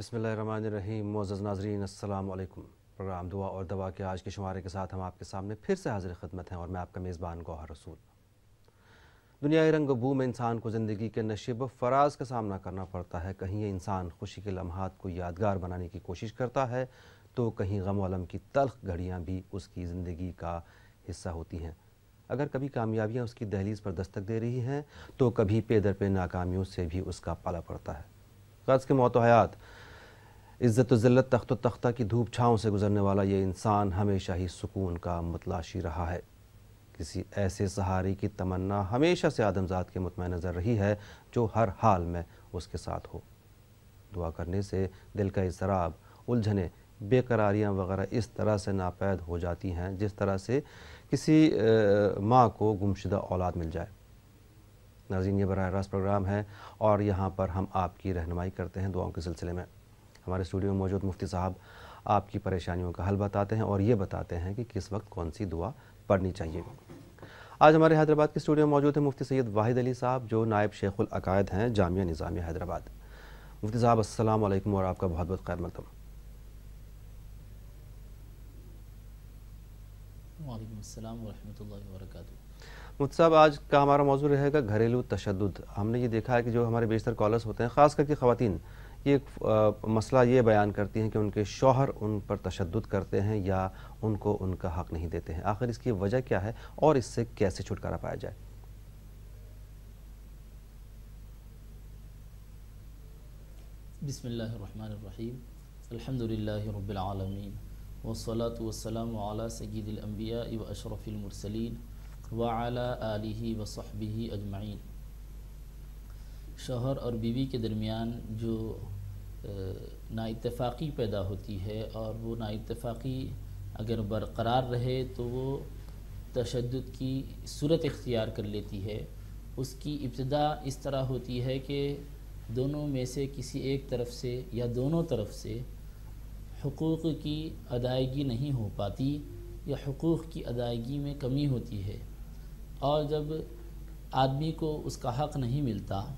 बिस्मिल्लाहिर्रहमानिर्रहीम। मुअज़्ज़ज़ नाज़रीन, अस्सलाम वालेकुम। प्रोग्राम दुआ और दवा के आज के शुमारे के साथ हम आपके सामने फिर से हाज़िर खिदमत हैं और मैं आपका मेज़बान गौहर रसूल। दुनियाई रंग बू में इंसान को ज़िंदगी के नशीब फराज का सामना करना पड़ता है। कहीं ये इंसान खुशी के लम्हात को यादगार बनाने की कोशिश करता है तो कहीं गम व अलम की तल्ख घड़ियाँ भी उसकी ज़िंदगी का हिस्सा होती हैं। अगर कभी कामयाबियाँ उसकी दहलीज़ पर दस्तक दे रही हैं तो कभी पे दर पे नाकामियों से भी उसका पाला पड़ता है। ग़र्ज़ के मौत व हयात, इज़्ज़त व ज़िल्लत, तख्त व तख्ता की धूप छाँव से गुज़रने वाला ये इंसान हमेशा ही सुकून का मतलाशी रहा है। किसी ऐसे सहारे की तमन्ना हमेशा से आदमज़ाद के मुतमईन नज़र रही है जो हर हाल में उसके साथ हो। दुआ करने से दिल का इज़्तिराब, उलझने, बेकरारियाँ वग़ैरह इस तरह से नापैद हो जाती हैं जिस तरह से किसी माँ को गुमशुदा औलाद मिल जाए। नाज़रीन, ये बराह रास्त प्रोग्राम है और यहाँ पर हम आपकी रहनुमाई करते हैं दुआओं के सिलसिले में। हमारे स्टूडियो में मौजूद मुफ्ती साहब आपकी परेशानियों का हल बताते हैं और ये बताते हैं कि किस वक्त कौन सी दुआ पढ़नी चाहिए। आज हमारे हैदराबाद के स्टूडियो में मौजूद है मुफ्ती सैयद वाहिद अली साहब, जो नायब शेखुल अकायद हैं जामिया निज़ामिया हैदराबाद। मुफ्ती साहब, अस्सलाम वालेकुम और आपका बहुत बहुत खैर मक़दम। वालेकुम अस्सलाम व रहमतुल्लाहि व बरकातुहू। मुफ्ती साहब, आज का हमारा मौजू रहेगा घरेलू तशद्दुद। हमने ये देखा है कि जो हमारे बेशतर कॉलर्स होते हैं, ख़ास करके ख़वातीन, ये मसला ये बयान करती हैं कि उनके शौहर उन पर तशद्दुद करते हैं या उनको उनका हक़ नहीं देते हैं। आखिर इसकी वजह क्या है और इससे कैसे छुटकारा पाया जाए? बिस्मिल्लाहिर्रहमानिर्रहीम। अल्हम्दुलिल्लाहि रब्बिल आलमीन वस्सलातु वस्सलामु अला सय्यिदिल अंबिया व अशरफिल मुरसलीन व अला आलिहि व सहबिहि अजमईन। शौहर और बीवी के दरमियान जो नाइत्तेफाकी पैदा होती है और वो नाइत्तेफाकी अगर बरकरार रहे तो वो तशद्दुद की सूरत इख्तियार कर लेती है। उसकी इब्तिदा इस तरह होती है कि दोनों में से किसी एक तरफ से या दोनों तरफ से हुकूक़ की अदायगी नहीं हो पाती या हुकूक़ की अदायगी में कमी होती है, और जब आदमी को उसका हक़ नहीं मिलता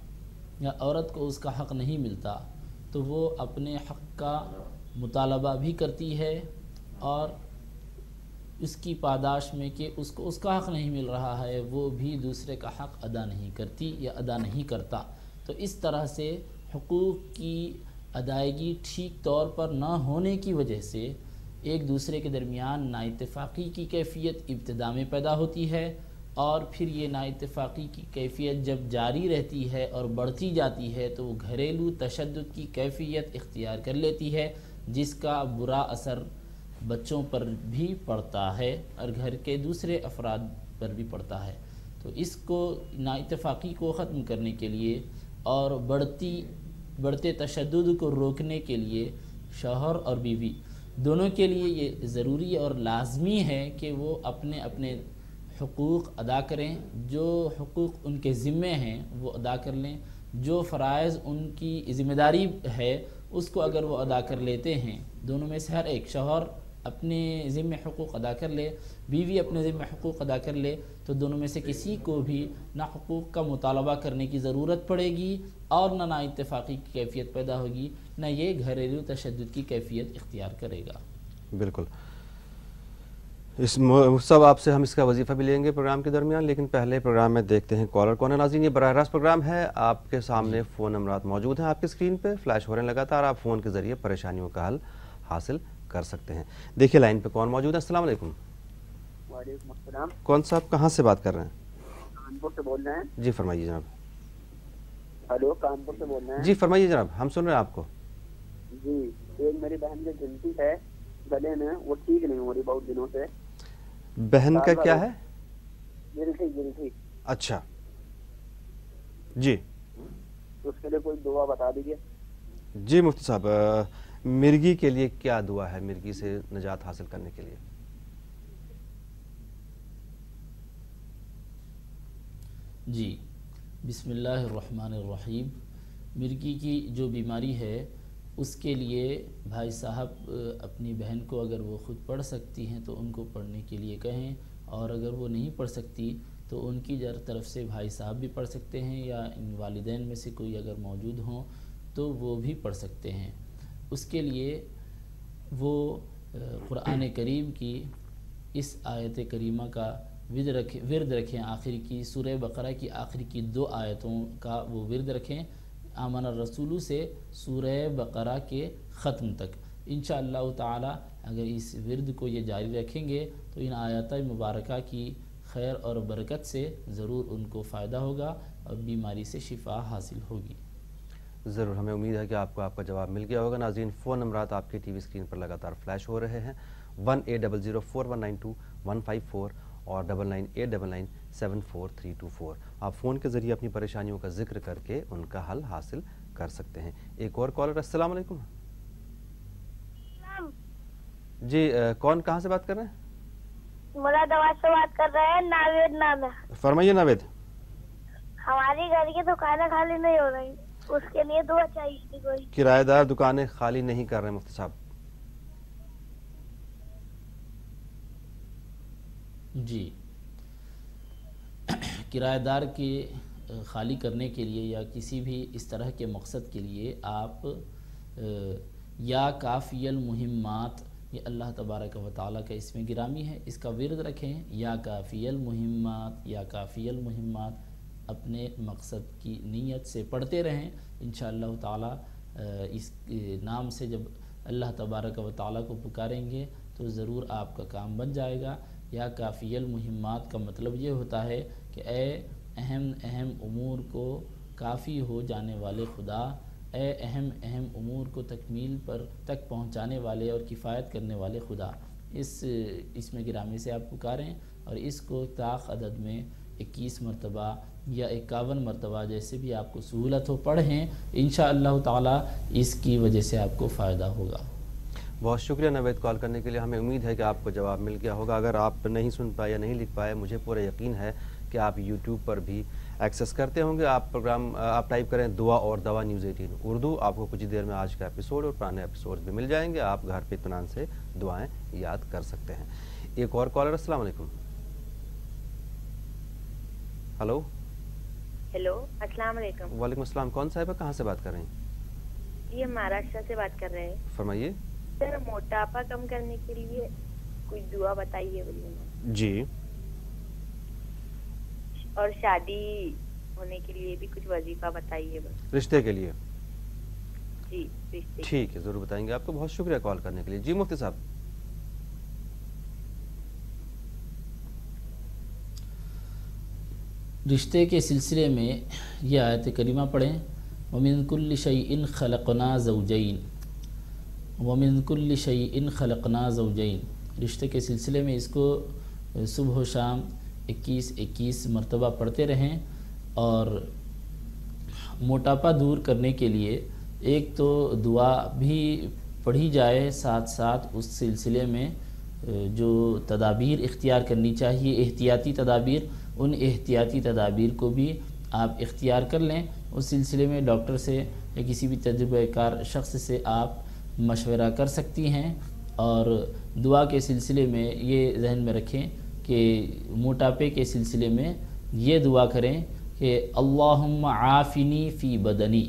या औरत को उसका हक़ नहीं मिलता तो वो अपने हक़ का मुतालबा भी करती है और उसकी पादाश में कि उसको उसका हक़ नहीं मिल रहा है वो भी दूसरे का हक़ अदा नहीं करती या अदा नहीं करता। तो इस तरह से हुकूक़ की अदायगी ठीक तौर पर ना होने की वजह से एक दूसरे के दरमियान नाइत्तेफाकी की कैफ़ियत इब्तिदा में पैदा होती है और फिर ये नाइत्तेफाकी की कैफ़ियत जब जारी रहती है और बढ़ती जाती है तो वो घरेलू तशद्दुद की कैफ़ियत इख्तियार कर लेती है, जिसका बुरा असर बच्चों पर भी पड़ता है और घर के दूसरे अफराद पर भी पड़ता है। तो इसको नाइत्तेफाकी को ख़त्म करने के लिए और बढ़ते तशद्दुद को रोकने के लिए शौहर और बीवी दोनों के लिए ये ज़रूरी और लाज़मी है कि वो अपने अपने हुकूक़ अदा करें। जो हुकूक़ उनके ज़िम्मे हैं वो अदा कर लें, जो फ़राइज़ उनकी ज़िम्मेदारी है उसको अगर वो अदा कर लेते हैं, दोनों में से हर एक, शौहर अपने ज़िम्मे हुकूक़ अदा कर ले, बीवी अपने ज़िम्मे हुकूक़ अदा कर ले, तो दोनों में से किसी को भी ना हुकूक़ का मुतालबा करने की ज़रूरत पड़ेगी और ना नाइत्तेफाकी की कैफ़ियत पैदा होगी, ना ये घरेलू तशद्दुद की कैफ़ियत इख्तियार करेगा। बिल्कुल। इस सब आपसे हम इसका वजीफ़ा भी लेंगे प्रोग्राम के दरमियान, लेकिन पहले प्रोग्राम में देखते हैं कॉलर कौन है। नाज़रीन, ये बराह रास्त प्रोग्राम है, आपके सामने फ़ोन नंबरात मौजूद हैं, आपकी स्क्रीन पे फ्लैश हो रहे हैं लगातार। आप फ़ोन के ज़रिए परेशानियों का हल हासिल कर सकते हैं। देखिए लाइन पे कौन मौजूद है। अस्सलाम वालेकुम। वालेकुम अस्सलाम। कौन साहब, कहाँ से बात कर रहे हैं? कानपुर से बोल रहे हैं। जी फरमाइए जनाब। हेलो, कानपुर से बोल रहे हैं। जी फरमाइए जनाब, हम सुन रहे हैं आपको। जी, एक मेरी बहन की गिनती है गले में, वो ठीक नहीं हो रही बहुत दिनों से। बहन का क्या है? गिल्टी। अच्छा जी, तो उसके लिए कोई दुआ बता दीजिए। जी मुफ्ती साहब, मिर्गी के लिए क्या दुआ है, मिर्गी से निजात हासिल करने के लिए? जी, बिस्मिल्लाहिर्रहमानिर्रहीम। मिर्गी की जो बीमारी है उसके लिए भाई साहब अपनी बहन को अगर वो ख़ुद पढ़ सकती हैं तो उनको पढ़ने के लिए कहें, और अगर वो नहीं पढ़ सकती तो उनकी तरफ से भाई साहब भी पढ़ सकते हैं या इन वालिदैन में से कोई अगर मौजूद हों तो वो भी पढ़ सकते हैं। اس کے لیے وہ قرآن کریم کی اس آیت کریمہ کا ورد رکھیں، آخر کی سورہ بقرہ کی آخری کی 2 آیتوں کا وہ ورد رکھیں، آمن الرسول سے سورہ بقرہ کے ختم تک۔ انشاءاللہ تعالی اگر اس ورد کو یہ جاری رکھیں گے تو ان آیات مبارکہ کی خیر اور برکت سے ضرور ان کو فائدہ ہوگا اور بیماری سے شفا حاصل ہوگی۔ ضرور، ہمیں امید ہے کہ آپ کو آپ کا جواب مل گیا ہوگا۔ ناظرین، فون نمبرات آپ کی ٹی وی اسکرین پر لگاتار فلیش ہو رہے ہیں، 18004192-154 اور 9989974324۔ آپ فون کے ذریعے اپنی پریشانیوں کا ذکر کر کے ان کا حل حاصل کر سکتے ہیں۔ ایک اور کالر، السلام علیکم۔ جی، کون کہاں سے بات کر رہے ہیں؟ مراد آباد سے بات کر رہے ہیں، ناوید نام ہے۔ فرمائیے ناوید۔ ہماری گھر کی دکانیں خالی نہیں ہو رہی، اس کے لیے دعا چاہیے تھی کوئی۔ کرایہ دار دکانیں خالی نہیں کر رہے ہیں مفتی صاحب۔ جی، کرایہ دار کے خالی کرنے کے لیے یا کسی بھی اس طرح کے مقصد کے لیے آپ یا کافی المہمات، یہ اللہ تبارک و تعالیٰ کا اسم گرامی ہے، اس کا ورد رکھیں، یا کافی المہمات، یا کافی المہمات، اپنے مقصد کی نیت سے پڑھتے رہیں۔ انشاءاللہ تعالیٰ اس نام سے جب اللہ تبارک و تعالیٰ کو پکاریں گے تو ضرور آپ کا کام بن جائے گا۔ یا کافی المہمات کا مطلب یہ ہوتا ہے کہ اے اہم امور کو کافی ہو جانے والے خدا، اے اہم امور کو تکمیل پر تک پہنچانے والے اور کفایت کرنے والے خدا، اس میں گرامی سے آپ پکاریں اور اس کو طاق عدد میں 21 مرتبہ یا 51 مرتبہ جیسے بھی آپ کو سہولت ہو پڑھیں، انشاءاللہ تعالی اس کی وجہ سے آپ کو فائدہ ہوگا۔ بہت شکریہ نوید کال کرنے کے لیے، ہمیں امید ہے کہ آپ کو جواب مل گیا ہوگا۔ اگر آپ نہیں سن پائے یا نہیں لکھ پائے، مجھے پورا یقین ہے کہ آپ یوٹیوب پر بھی ایکسیس کرتے ہوں گے۔ آپ ٹائپ کریں دعا اور دوا نیوز 18 اردو، آپ کو کچھ ہی دیر میں آج کا ایپیسوڈ اور پرانے ایپیسوڈ بھی مل جائیں گے۔ آپ گھر پہ اطمینان سے دعائیں یاد کر سکتے ہیں۔ ایک اور کالر، السلام علیکم۔ ہلو، السلام علیکم۔ وعلیکم السلام، کون صاحبہ کہاں سے بات کر رہے ہیں؟ یہ مہاراشٹر سے بات کر رہے ہیں۔ فرمائیے۔ سر، موٹاپا کم کرنے کے لیے کوئی دعا بتائیے بولیے۔ جی، اور شادی ہونے کے لیے بھی کچھ وظیفہ بتائیے بس۔ رشتے کے لیے؟ جی، رشتے۔ ٹھیک ہے، ضرور بتائیں گے آپ کو۔ بہت شکریہ کال کرنے کے لیے۔ جی مفتی صاحب۔ رشتے کے سلسلے میں یہ آیت کریمہ پڑھیں، وَمِن كُلِّ شَيْءٍ خَلَقْنَا زَوْجَيْن، وَمِن كُلِّ شَيْءٍ خَلَقْنَا زَوْجَيْن۔ رشتے کے سلسلے میں اس کو صبح و شام 21 مرتبہ پڑھتے رہیں۔ اور موٹاپا دور کرنے کے لیے ایک تو دعا بھی پڑھی جائے، ساتھ ساتھ اس سلسلے میں جو تدابیر اختیار کرنی چاہیے، احتیاطی تدابیر، ان احتیاطی تدابیر کو بھی آپ اختیار کر لیں۔ اس سلسلے میں ڈاکٹر سے یا کسی بھی تجربہ کار شخص سے آپ مشورہ کر سکتی ہیں۔ اور دعا کے سلسلے میں یہ ذہن میں رکھیں کہ موٹاپے کے سلسلے میں یہ دعا کریں کہ اللہم عافنی فی بدنی،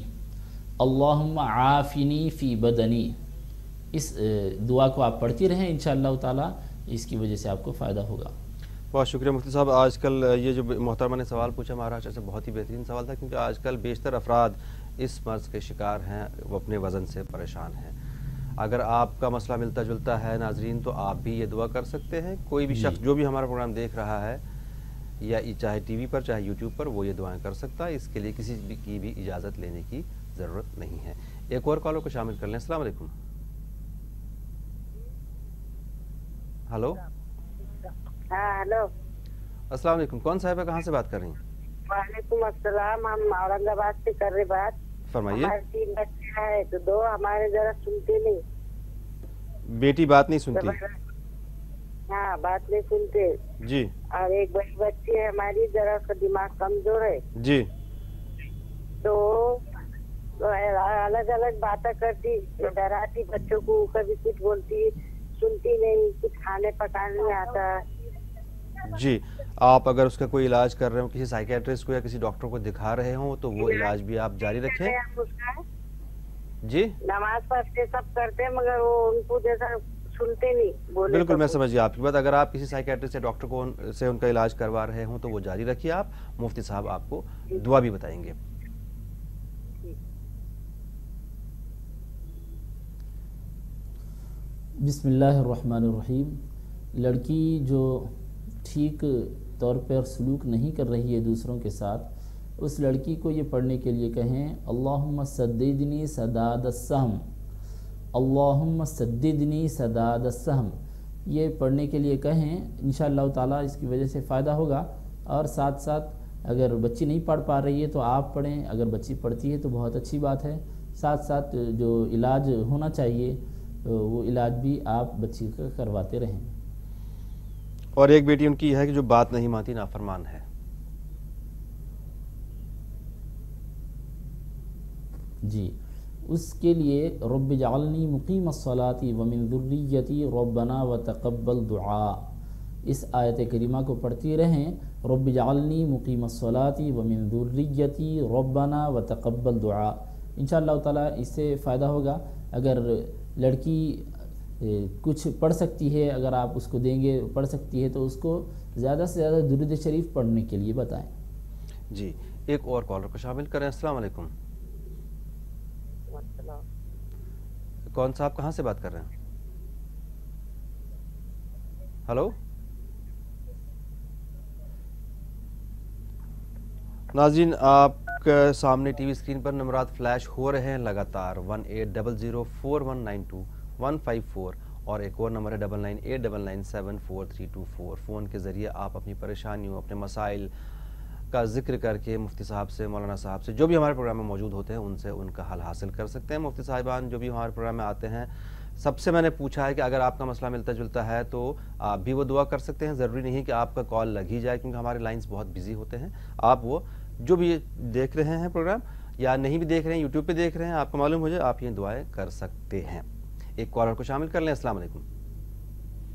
اللہم عافنی فی بدنی۔ اس دعا کو آپ پڑھتی رہیں، انشاءاللہ تعالی اس کی وجہ سے آپ کو فائدہ ہوگا۔ بہت شکریہ مفتی صاحب۔ آج کل یہ جو محترمہ نے سوال پوچھا مہاراشٹر سے، بہت ہی بہترین سوال تھا، کیونکہ آج کل بیشتر افراد اس مرض کے شکار ہیں، وہ اپنے وزن سے پریشان ہیں۔ اگر آپ کا مسئلہ ملتا جلتا ہے ناظرین، تو آپ بھی یہ دعا کر سکتے ہیں۔ کوئی بھی شخص جو بھی ہمارا پروگرام دیکھ رہا ہے، یا چاہے ٹی وی پر چاہے یوٹیوب پر، وہ یہ دعائیں کر سکتا ہے۔ اس کے لیے کسی کی بھی اجازت لینے کی ضرورت نہیں ہے۔ ایک اور کالر کو شامل کر لیں۔ السلام علیکم۔ ہلو، ہاں ہلو، السلام علیکم، کون صاحبہ کہاں سے بات کر رہی ہیں؟ وعلیکم السلام، ہم اورنگ آباد سے کر رہے بات۔ فرمائیے۔ ہمارے 3 بچے ہیں تو 2 ہمارے ذرا سنتے نہیں۔ بیٹی بات نہیں سنتی؟ ہاں، بات نہیں سنتے جی۔ اور ایک بڑی بچی ہے ہماری، ذرا کا دماغ کمزور ہے جی۔ تو الگ الگ باتیں کرتی، ڈراتی بچوں کو، کبھی کچھ بولتی، سنتی نہیں، کچھ کھانے پکانے نہیں آتا۔ جی، آپ اگر اس کا کوئی علاج کر رہے ہوں، کسی سائیکیٹرسٹ کو یا کسی ڈاکٹر کو دکھا رہے ہوں، تو وہ علاج بھی آپ جاری رکھیں۔ जी नमाज पढ़ते सब करते मगर वो उनको जैसा सुनते नहीं बोले। बिल्कुल मैं समझ गया आपकी बात। अगर आप किसी साइकेट्रिस्ट या डॉक्टर को से उनका इलाज करवा रहे हों तो वो जारी रखिए आप, मुफ्ती साहब आपको दुआ भी बताएंगे। बिस्मिल्लाहिर्रहमानिर्रहीम। लड़की जो ठीक तौर पर सलूक नहीं कर रही है दूसरों के साथ, उस लड़की को ये पढ़ने के लिए कहें अल्लाहुम्मा सद्दिदनी सदादस्सहम, अल्लाहुम्मा सद्दिदनी सदादस्सहम। ये पढ़ने के लिए कहें, इंशाअल्लाह ताला इसकी वजह से फ़ायदा होगा। और साथ साथ अगर बच्ची नहीं पढ़ पा रही है तो आप पढ़ें, अगर बच्ची पढ़ती है तो बहुत अच्छी बात है। साथ साथ जो इलाज होना चाहिए वो इलाज भी आप बच्ची का करवाते रहें। और एक बेटी उनकी है कि जो बात नहीं मानती, नाफरमान है। जी, उसके लिए रब्ब जअलनी मुकीमस्सलाती व मिन ज़ुर्रिय्यती रब्बना व तक़ब्बल दुआ, इस आयत करीमा को पढ़ती रहें। रब्ब जअलनी मुकीमस्सलाती व मिन ज़ुर्रिय्यती रब्बना व तक़ब्बल दुआ। इंशाअल्लाह ताला इससे फ़ायदा होगा। अगर लड़की कुछ पढ़ सकती है, अगर आप उसको देंगे पढ़ सकती है, तो उसको ज़्यादा से ज़्यादा दुरूद शरीफ पढ़ने के लिए बताएं। जी, एक और कॉलर को शामिल करें। अस्सलाम वालेकुम। कौन सा, आप कहाँ से बात कर रहे हैं? हेलो नाज़रीन, आपके सामने टीवी स्क्रीन पर नंबरात फ्लैश हो रहे हैं लगातार 180041921554 और एक और नंबर है 9989974324। फ़ोन के ज़रिए आप अपनी परेशानियों, अपने मसाइल का जिक्र करके मुफ्ती साहब से, मौलाना साहब से, जो भी हमारे प्रोग्राम में मौजूद होते हैं उनसे उनका हल हासिल कर सकते हैं। मुफ्ती साहिबान जो भी हमारे प्रोग्राम में आते हैं, सबसे मैंने पूछा है कि अगर आपका मसला मिलता जुलता है तो आप भी वो दुआ कर सकते हैं। ज़रूरी नहीं कि आपका कॉल लग ही जाए, क्योंकि हमारे लाइंस बहुत बिजी होते हैं। आप वो जो भी देख रहे हैं प्रोग्राम या नहीं भी देख रहे हैं, यूट्यूब पे देख रहे हैं, आपको मालूम हो जाए, आप ये दुआएं कर सकते हैं। एक कॉलर को शामिल कर लें। अस्सलाम वालेकुम।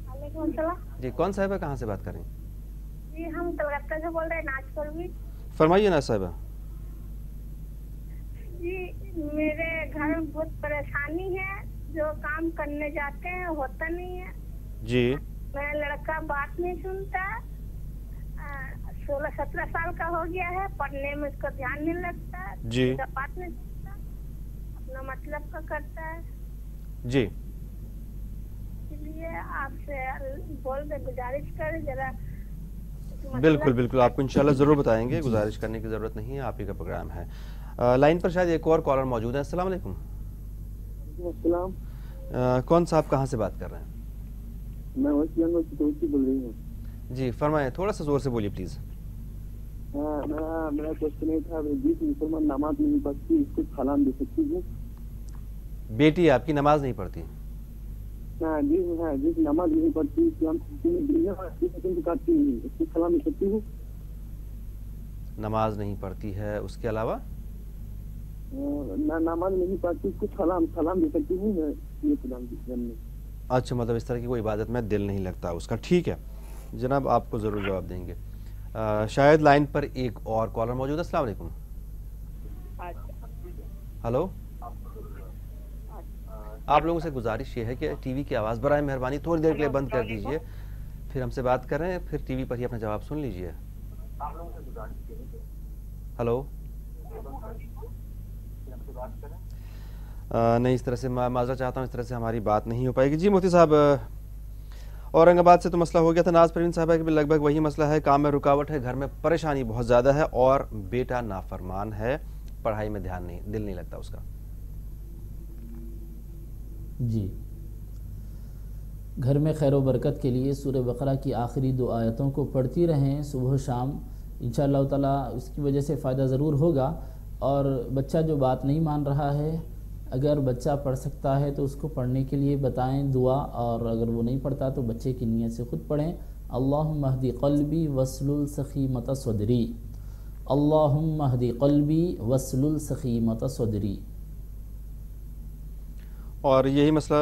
वालेकुम सलाम। जी, कौन साहिबा, कहाँ से बात कर रही हैं? जी, हम कलकत्ता से बोल रहे हैं, नाच परवीन। फरमाइए ना साहिबा। जी, मेरे घर में बहुत परेशानी है, जो काम करने जाते हैं होता नहीं है। जी, मेरा लड़का बात नहीं सुनता, 16-17 साल का हो गया है, पढ़ने में उसका ध्यान नहीं लगता, जी, बात नहीं सुनता, अपना मतलब का करता है। जी, इसलिए आपसे बोल दे, गुजारिश कर जरा। बिल्कुल बिल्कुल, आपको इंशाल्लाह ज़रूर बताएंगे, गुजारिश करने की ज़रूरत नहीं है, आप ही का प्रोग्राम है। लाइन पर शायद एक और कॉलर मौजूद है। अस्सलाम वालेकुम। कौन सा, आप कहाँ से बात कर रहे हैं? मैं वेस्ट बंगाल से बोल रही हूँ। जी फरमाएं, थोड़ा सा जोर से बोलिए प्लीज़। मेरा क्वेश्चन ये था, जिस मुसलमान नमाज नहीं पढ़ती उसको सलाम दे सकती हूँ? बेटी आपकी नमाज नहीं पढ़ती? जिस नमाज नहीं पढ़ती, इस्लाम करती नहीं, उसको सलाम दे सकती हूँ? नमाज नहीं पढ़ती है, उसके अलावा नमाज नहीं पढ़ती, उसको सलाम दे सकती हूँ? ये सलाम दी। अच्छा, मतलब इस तरह की कोई इबादत में दिल नहीं लगता उसका। ठीक है जनाब, आपको ज़रूर जवाब देंगे। शायद लाइन पर एक और कॉलर मौजूद है। अस्सलाम वालेकुम। हेलो, आप लोगों से गुजारिश ये है कि टीवी की आवाज़ बराए मेहरबानी थोड़ी देर के लिए बंद कर दीजिए, फिर हमसे बात करें, फिर टीवी पर ही अपना जवाब सुन लीजिए। हेलो, नहीं, इस तरह से माजरा चाहता हूँ, इस तरह से हमारी बात नहीं हो पाएगी। जी मुफ्ती साहब, औरंगाबाद से तो मसला हो गया था। नाज परवीन साहबा के भी लगभग वही मसला है, काम में रुकावट है, घर में परेशानी बहुत ज़्यादा है और बेटा नाफरमान है, पढ़ाई में ध्यान नहीं, दिल नहीं लगता उसका। जी, घर में खैर व बरकत के लिए सूरह बकरा की आखिरी 2 आयतों को पढ़ती रहें सुबह शाम, इंशाअल्लाह ताला उसकी वजह से फ़ायदा ज़रूर होगा। और बच्चा जो बात नहीं मान रहा है, अगर बच्चा पढ़ सकता है तो उसको पढ़ने के लिए बताएं दुआ, और अगर वो नहीं पढ़ता तो बच्चे की नीयत से ख़ुद पढ़ें। अल्लाहुम्मा हदी क़ल्बी वस्लुल सख़ीमत सदरी, अल्लाहुम्मा हदी क़ल्बी वस्लुल सख़ीमत सदरी। और यही मसला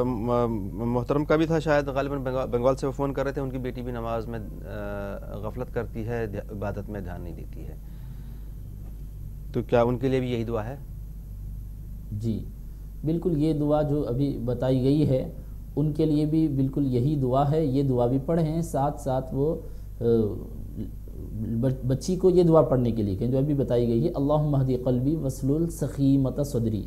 मोहतरम का भी था, शायद गालिबन बंगाल से वो फ़ोन कर रहे थे, उनकी बेटी भी नमाज में गफलत करती है, इबादत में ध्यान नहीं देती है, तो क्या उनके लिए भी यही दुआ है? जी, بالکل یہ دعا جو ابھی بتائی گئی ہے ان کے لیے بھی بالکل یہی دعا ہے، یہ دعا بھی پڑھیں، ساتھ ساتھ وہ بچی کو یہ دعا پڑھنے کے لیے کہ جو ابھی بتائی گئی ہے، اللہم اہدی قلبی وسلل سخیمۃ صدری،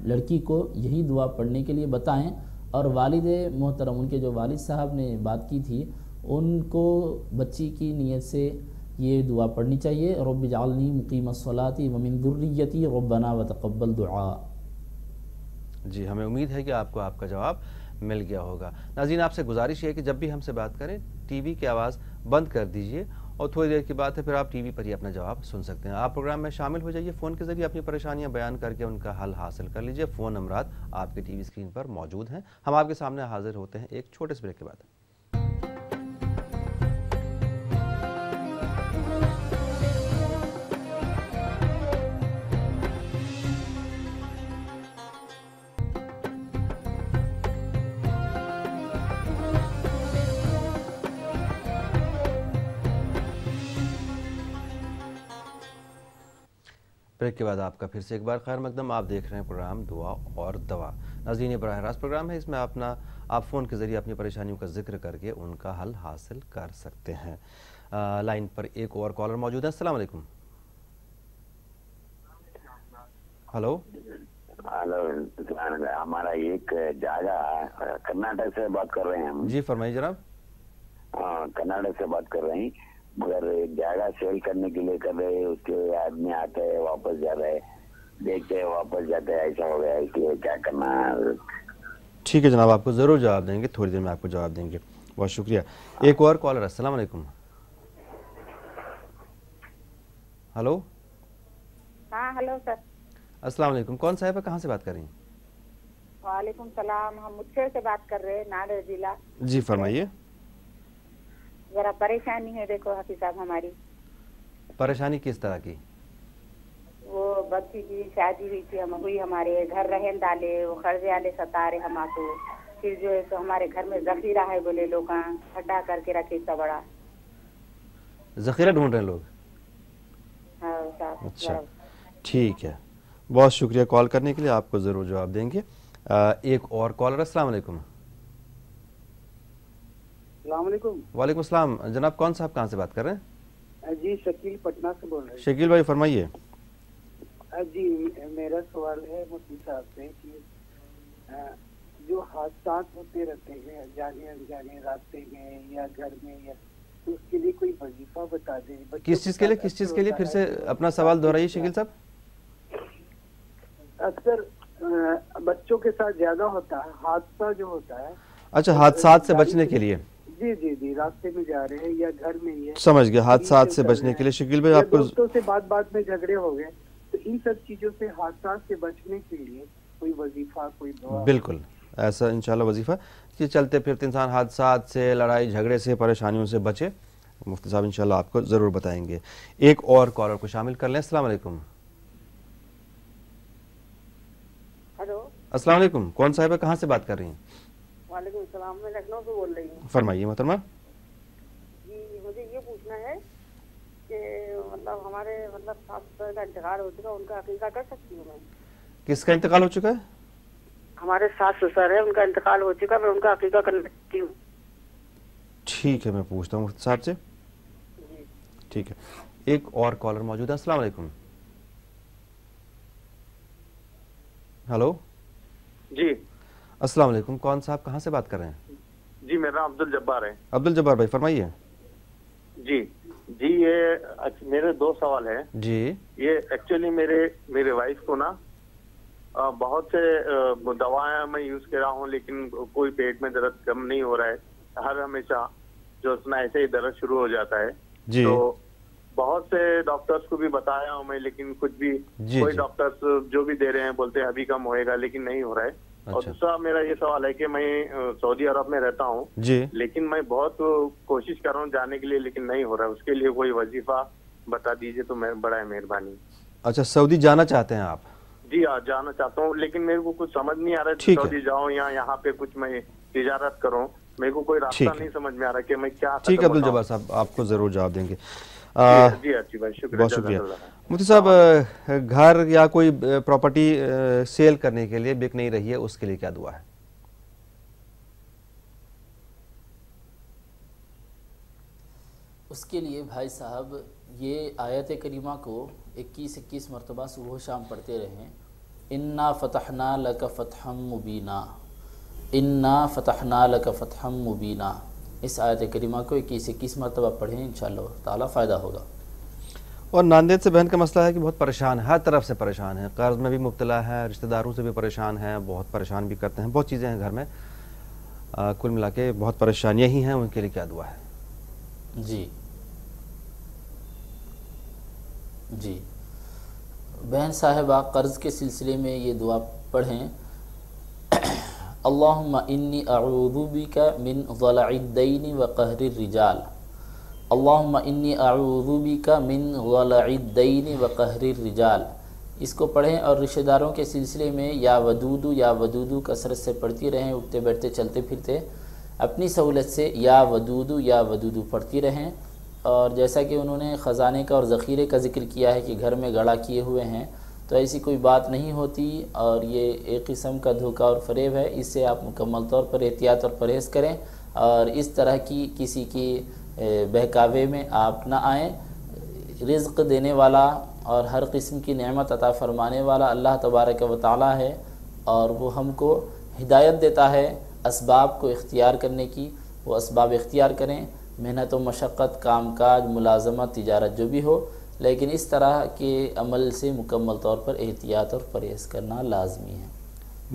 لڑکی کو یہی دعا پڑھنے کے لیے بتائیں۔ اور والد محترم، ان کے جو والد صاحب نے بات کی تھی، ان کو بچی کی نیت سے یہ دعا پڑھنی چاہیے، رب اجعلنی مقیم الصلاۃ ومن ذریتی ربنا وتقبل دعا۔ جی، ہمیں امید ہے کہ آپ کو آپ کا جواب مل گیا ہوگا۔ ناظرین، آپ سے گزارش ہے کہ جب بھی ہم سے بات کریں ٹی وی کی آواز بند کر دیجئے، اور تھوڑی دیر کی بات ہے پھر آپ ٹی وی پر ہی اپنا جواب سن سکتے ہیں۔ آپ پروگرام میں شامل ہو جائیے، فون کے ذریعے اپنی پریشانیاں بیان کر کے ان کا حل حاصل کر لیجئے۔ فون نمبرات آپ کے ٹی وی اسکرین پر موجود ہیں۔ ہم آپ کے سامنے حاضر ہوتے ہیں ایک چھوٹے سے بریک کے بعد۔ بریک کے بعد آپ کا پھر سے ایک بار خیر مقدم۔ آپ دیکھ رہے ہیں پروگرام دعا اور دوا۔ ناظرین، یہ براہ راست پروگرام ہے، اس میں آپ فون کے ذریعے اپنی پریشانیوں کا ذکر کر کے ان کا حل حاصل کر سکتے ہیں۔ لائن پر ایک اور کالر موجود ہے۔ السلام علیکم۔ ہلو، ہمارا ایک جگہ کرناٹک سے بات کر رہے ہیں ہم۔ جی فرمائیے جناب۔ کرناٹک سے بات کر رہے ہیں، مگر ایک جگہ سیل کرنے کے لیے کر رہے، اس کے آدمی آتے ہیں واپس جا رہے، دیکھتے ہیں واپس جاتے ہیں، ایسا ہو گیا، اس لیے کیا کرنا ہے؟ ٹھیک ہے جناب، آپ کو ضرور جواب دیں گے، تھوڑی دیر میں آپ کو جواب دیں گے۔ بہت شکریہ۔ ایک اور کالر۔ السلام علیکم۔ ہلو۔ ہاں ہلو سر۔ السلام علیکم، کون صاحب ہے، کہاں سے بات کر رہی ہیں؟ وعلیکم السلام، ہم مچھر سے بات کر رہے ہیں، ناگڑ ضلع۔ جی فرمائیے۔ ذرا پریشانی ہے، دیکھو حفیظ صاحب، ہماری پریشانی کس طرح کی؟ وہ بچی کی شادی ہوئی تھی، ہمارے گھر رہن ڈالے، وہ قرضے والے ستا رہے ہم کو، پھر جو ہے تو ہمارے گھر میں ذخیرہ ہے، بولے لوگ کھڈا کر کے رکھے اتنا بڑا ذخیرہ ڈھونڈ رہے ہیں لوگ؟ ہاں صاحب۔ اچھا ٹھیک ہے، بہت شکریہ کال کرنے کے لیے، آپ کو ضرور جواب دیں گے۔ ایک اور کالر۔ السلام علیکم۔ السلام علیکم۔ وعلیکم السلام جناب، کون صاحب کہاں سے بات کر رہے ہیں؟ جی شکیل پٹنہ سے بول رہے ہیں۔ شکیل بھائی فرمائیے۔ جی میرا سوال ہے مفتی صاحب سے کہ جو حادثات ہوتے رہتے ہیں جانے انجانے راستے میں یا گھر میں، یا تو اس کے لیے کوئی وظیفہ بتا دیں۔ کس چیز کے لیے؟ کس چیز کے لیے؟ پھر سے اپنا سوال دہرائیے شکیل صاحب۔ اکثر بچوں کے ساتھ زیادہ ہوتا ہے حادثہ جو ہوتا ہے۔ اچھا، حادثات سے بچنے کے لیے؟ جی جی جی، راستے میں جا رہے ہیں یا گھر میں ہی ہے۔ سمجھ گیا، حادثات سے بچنے کے لیے۔ شکیل بھائی آپ کو دوستوں سے بات میں جھگڑے ہو گئے، تو ان سب چیزوں سے حادثات سے بچنے کے لیے کوئی وظیفہ، کوئی دعا؟ بالکل ایسا انشاءاللہ وظیفہ کہ چلتے پھرتے انسان حادثات سے، لڑائی جھگڑے سے، پریشانیوں سے بچے، مفتی صاحب انشاءاللہ آپ کو ضرور بتائیں گے۔ ایک اور کالر کو شامل کر لیں۔ السلام علیکم۔ ہلو السلام علیکم، کون صاحب ہے، کہاں سے بات کر رہی ہیں؟ وعلیکم السلام، میں لکھنؤ سے بول رہی ہوں۔ فرمائیے محترمہ۔ جی مجھے یہ پوچھنا ہے کہ مطلب ہمارے ساس کا انتقال ہو چکا، ان کا عقیقہ کر سکتی ہوں میں؟ کس کا انتقال ہو چکا ہے؟ ہمارے ساس سسر ہے، ان کا انتقال ہو چکا، میں ان کا عقیقہ کر سکتی ہوں؟ ٹھیک ہے، میں پوچھتا ہوں مفتی صاحب سے۔ ٹھیک ہے، ایک اور کالر موجود ہے۔ السلام علیکم۔ ہلو جی السلام علیکم، کون صاحب کہاں سے بات کر رہے ہیں؟ جی میرا عبد الجبار ہے۔ عبد الجبار بھائی فرمائیے۔ جی جی، یہ میرے دو سوال ہیں۔ جی یہ ایکچولی میرے وائف کو نا بہت سے دوائیں میں یوز کر رہا ہوں، لیکن کوئی پیٹ میں درد کم نہیں ہو رہا ہے، ہر ہمیشہ جو اس میں ایسے ہی درد شروع ہو جاتا ہے۔ جی تو بہت سے ڈاکٹرز کو بھی بتایا ہوں میں، لیکن کچھ بھی کوئی ڈاکٹرز جو بھی دے رہے ہیں بولتے ہیں ابھی کم ہوئے گا، لیکن نہیں ہو رہا ہے۔ اور دوسرا میرا یہ سوال ہے کہ میں سعودی عرب میں رہتا ہوں، جی لیکن میں بہت کوشش کر رہا ہوں جانے کے لیے، لیکن نہیں ہو رہا ہے، اس کے لیے کوئی وظیفہ بتا دیجیے تو میں بڑا مہربانی۔ اچھا، سعودی جانا چاہتے ہیں آپ؟ جی ہاں جانا چاہتا ہوں، لیکن میرے کو کچھ سمجھ نہیں آ رہا ہے سعودی جاؤں یا یہاں پہ کچھ میں تجارت کروں، میرے کو کوئی راستہ نہیں سمجھ میں آ رہا کہ میں کیا۔ ٹھیک ہے عبد الجبار صاحب، آپ کو ضرور جواب دیں گے۔ جی اچھی بھائی، شکریہ، بہت شکریہ۔ मुफ्ती साहब, घर या कोई प्रॉपर्टी सेल करने के लिए बिक नहीं रही है, उसके लिए क्या दुआ है? उसके लिए भाई साहब ये आयत करीमा को 21 मरतबा सुबह शाम पढ़ते रहें। इन्ना फ़तहना लक फ़तहम मुबीना, इन्ना फ़तहना लक फ़तहम मुबीना, इस आयत करीमा को 21 मरतबा पढ़ें, इंशाअल्लाह ताला फ़ायदा होगा। और नांदेड़ से बहन का मसला है कि बहुत परेशान है, हर तरफ से परेशान है, कर्ज में भी मुब्तला है, रिश्तेदारों से भी परेशान है, बहुत परेशान भी करते हैं, बहुत चीज़ें हैं घर में, कुल मिला के बहुत परेशानियाँ ही हैं, उनके लिए क्या दुआ है? जी बहन साहिबा, कर्ज़ के सिलसिले में ये दुआ पढ़ें। अल्लाहुम्मा इन्नी अऊज़ु बिका मिन ज़लइद दैन व कहरिर रिजाल, अल्लाहुम्मा इन्नी अऊज़ु बिका मिन ज़लइद दैन व कहरिर रिजाल। इसको पढ़ें और रिश्तेदारों के सिलसिले में या वदूदू कसरत से पढ़ती रहें, उठते बैठते चलते फिरते अपनी सहूलत से या वदूदू पढ़ती रहें। और जैसा कि उन्होंने ख़ज़ाने का और ज़ख़ीरे का ज़िक्र किया है कि घर में गड़ा किए हुए हैं, तो ऐसी कोई बात नहीं होती और ये एक किस्म का धोखा और फ़रेब है। इससे आप मुकम्मल तौर पर एहतियात और परहेज़ करें और इस तरह की किसी की बहकावे में आप ना आएँ। रिज़्क़ देने वाला और हर किस्म की नेमत अता फ़रमाने वाला अल्लाह तबारक व तआला है और वो हमको हिदायत देता है असबाब को इख्तियार करने की। वो असबाब इख्तियार करें, मेहनत व मशक्क़त, काम काज, मुलाज़मत, तिजारत जो भी हो, लेकिन इस तरह के अमल से मुकम्मल तौर पर एहतियात और परहेज़ करना लाजमी है।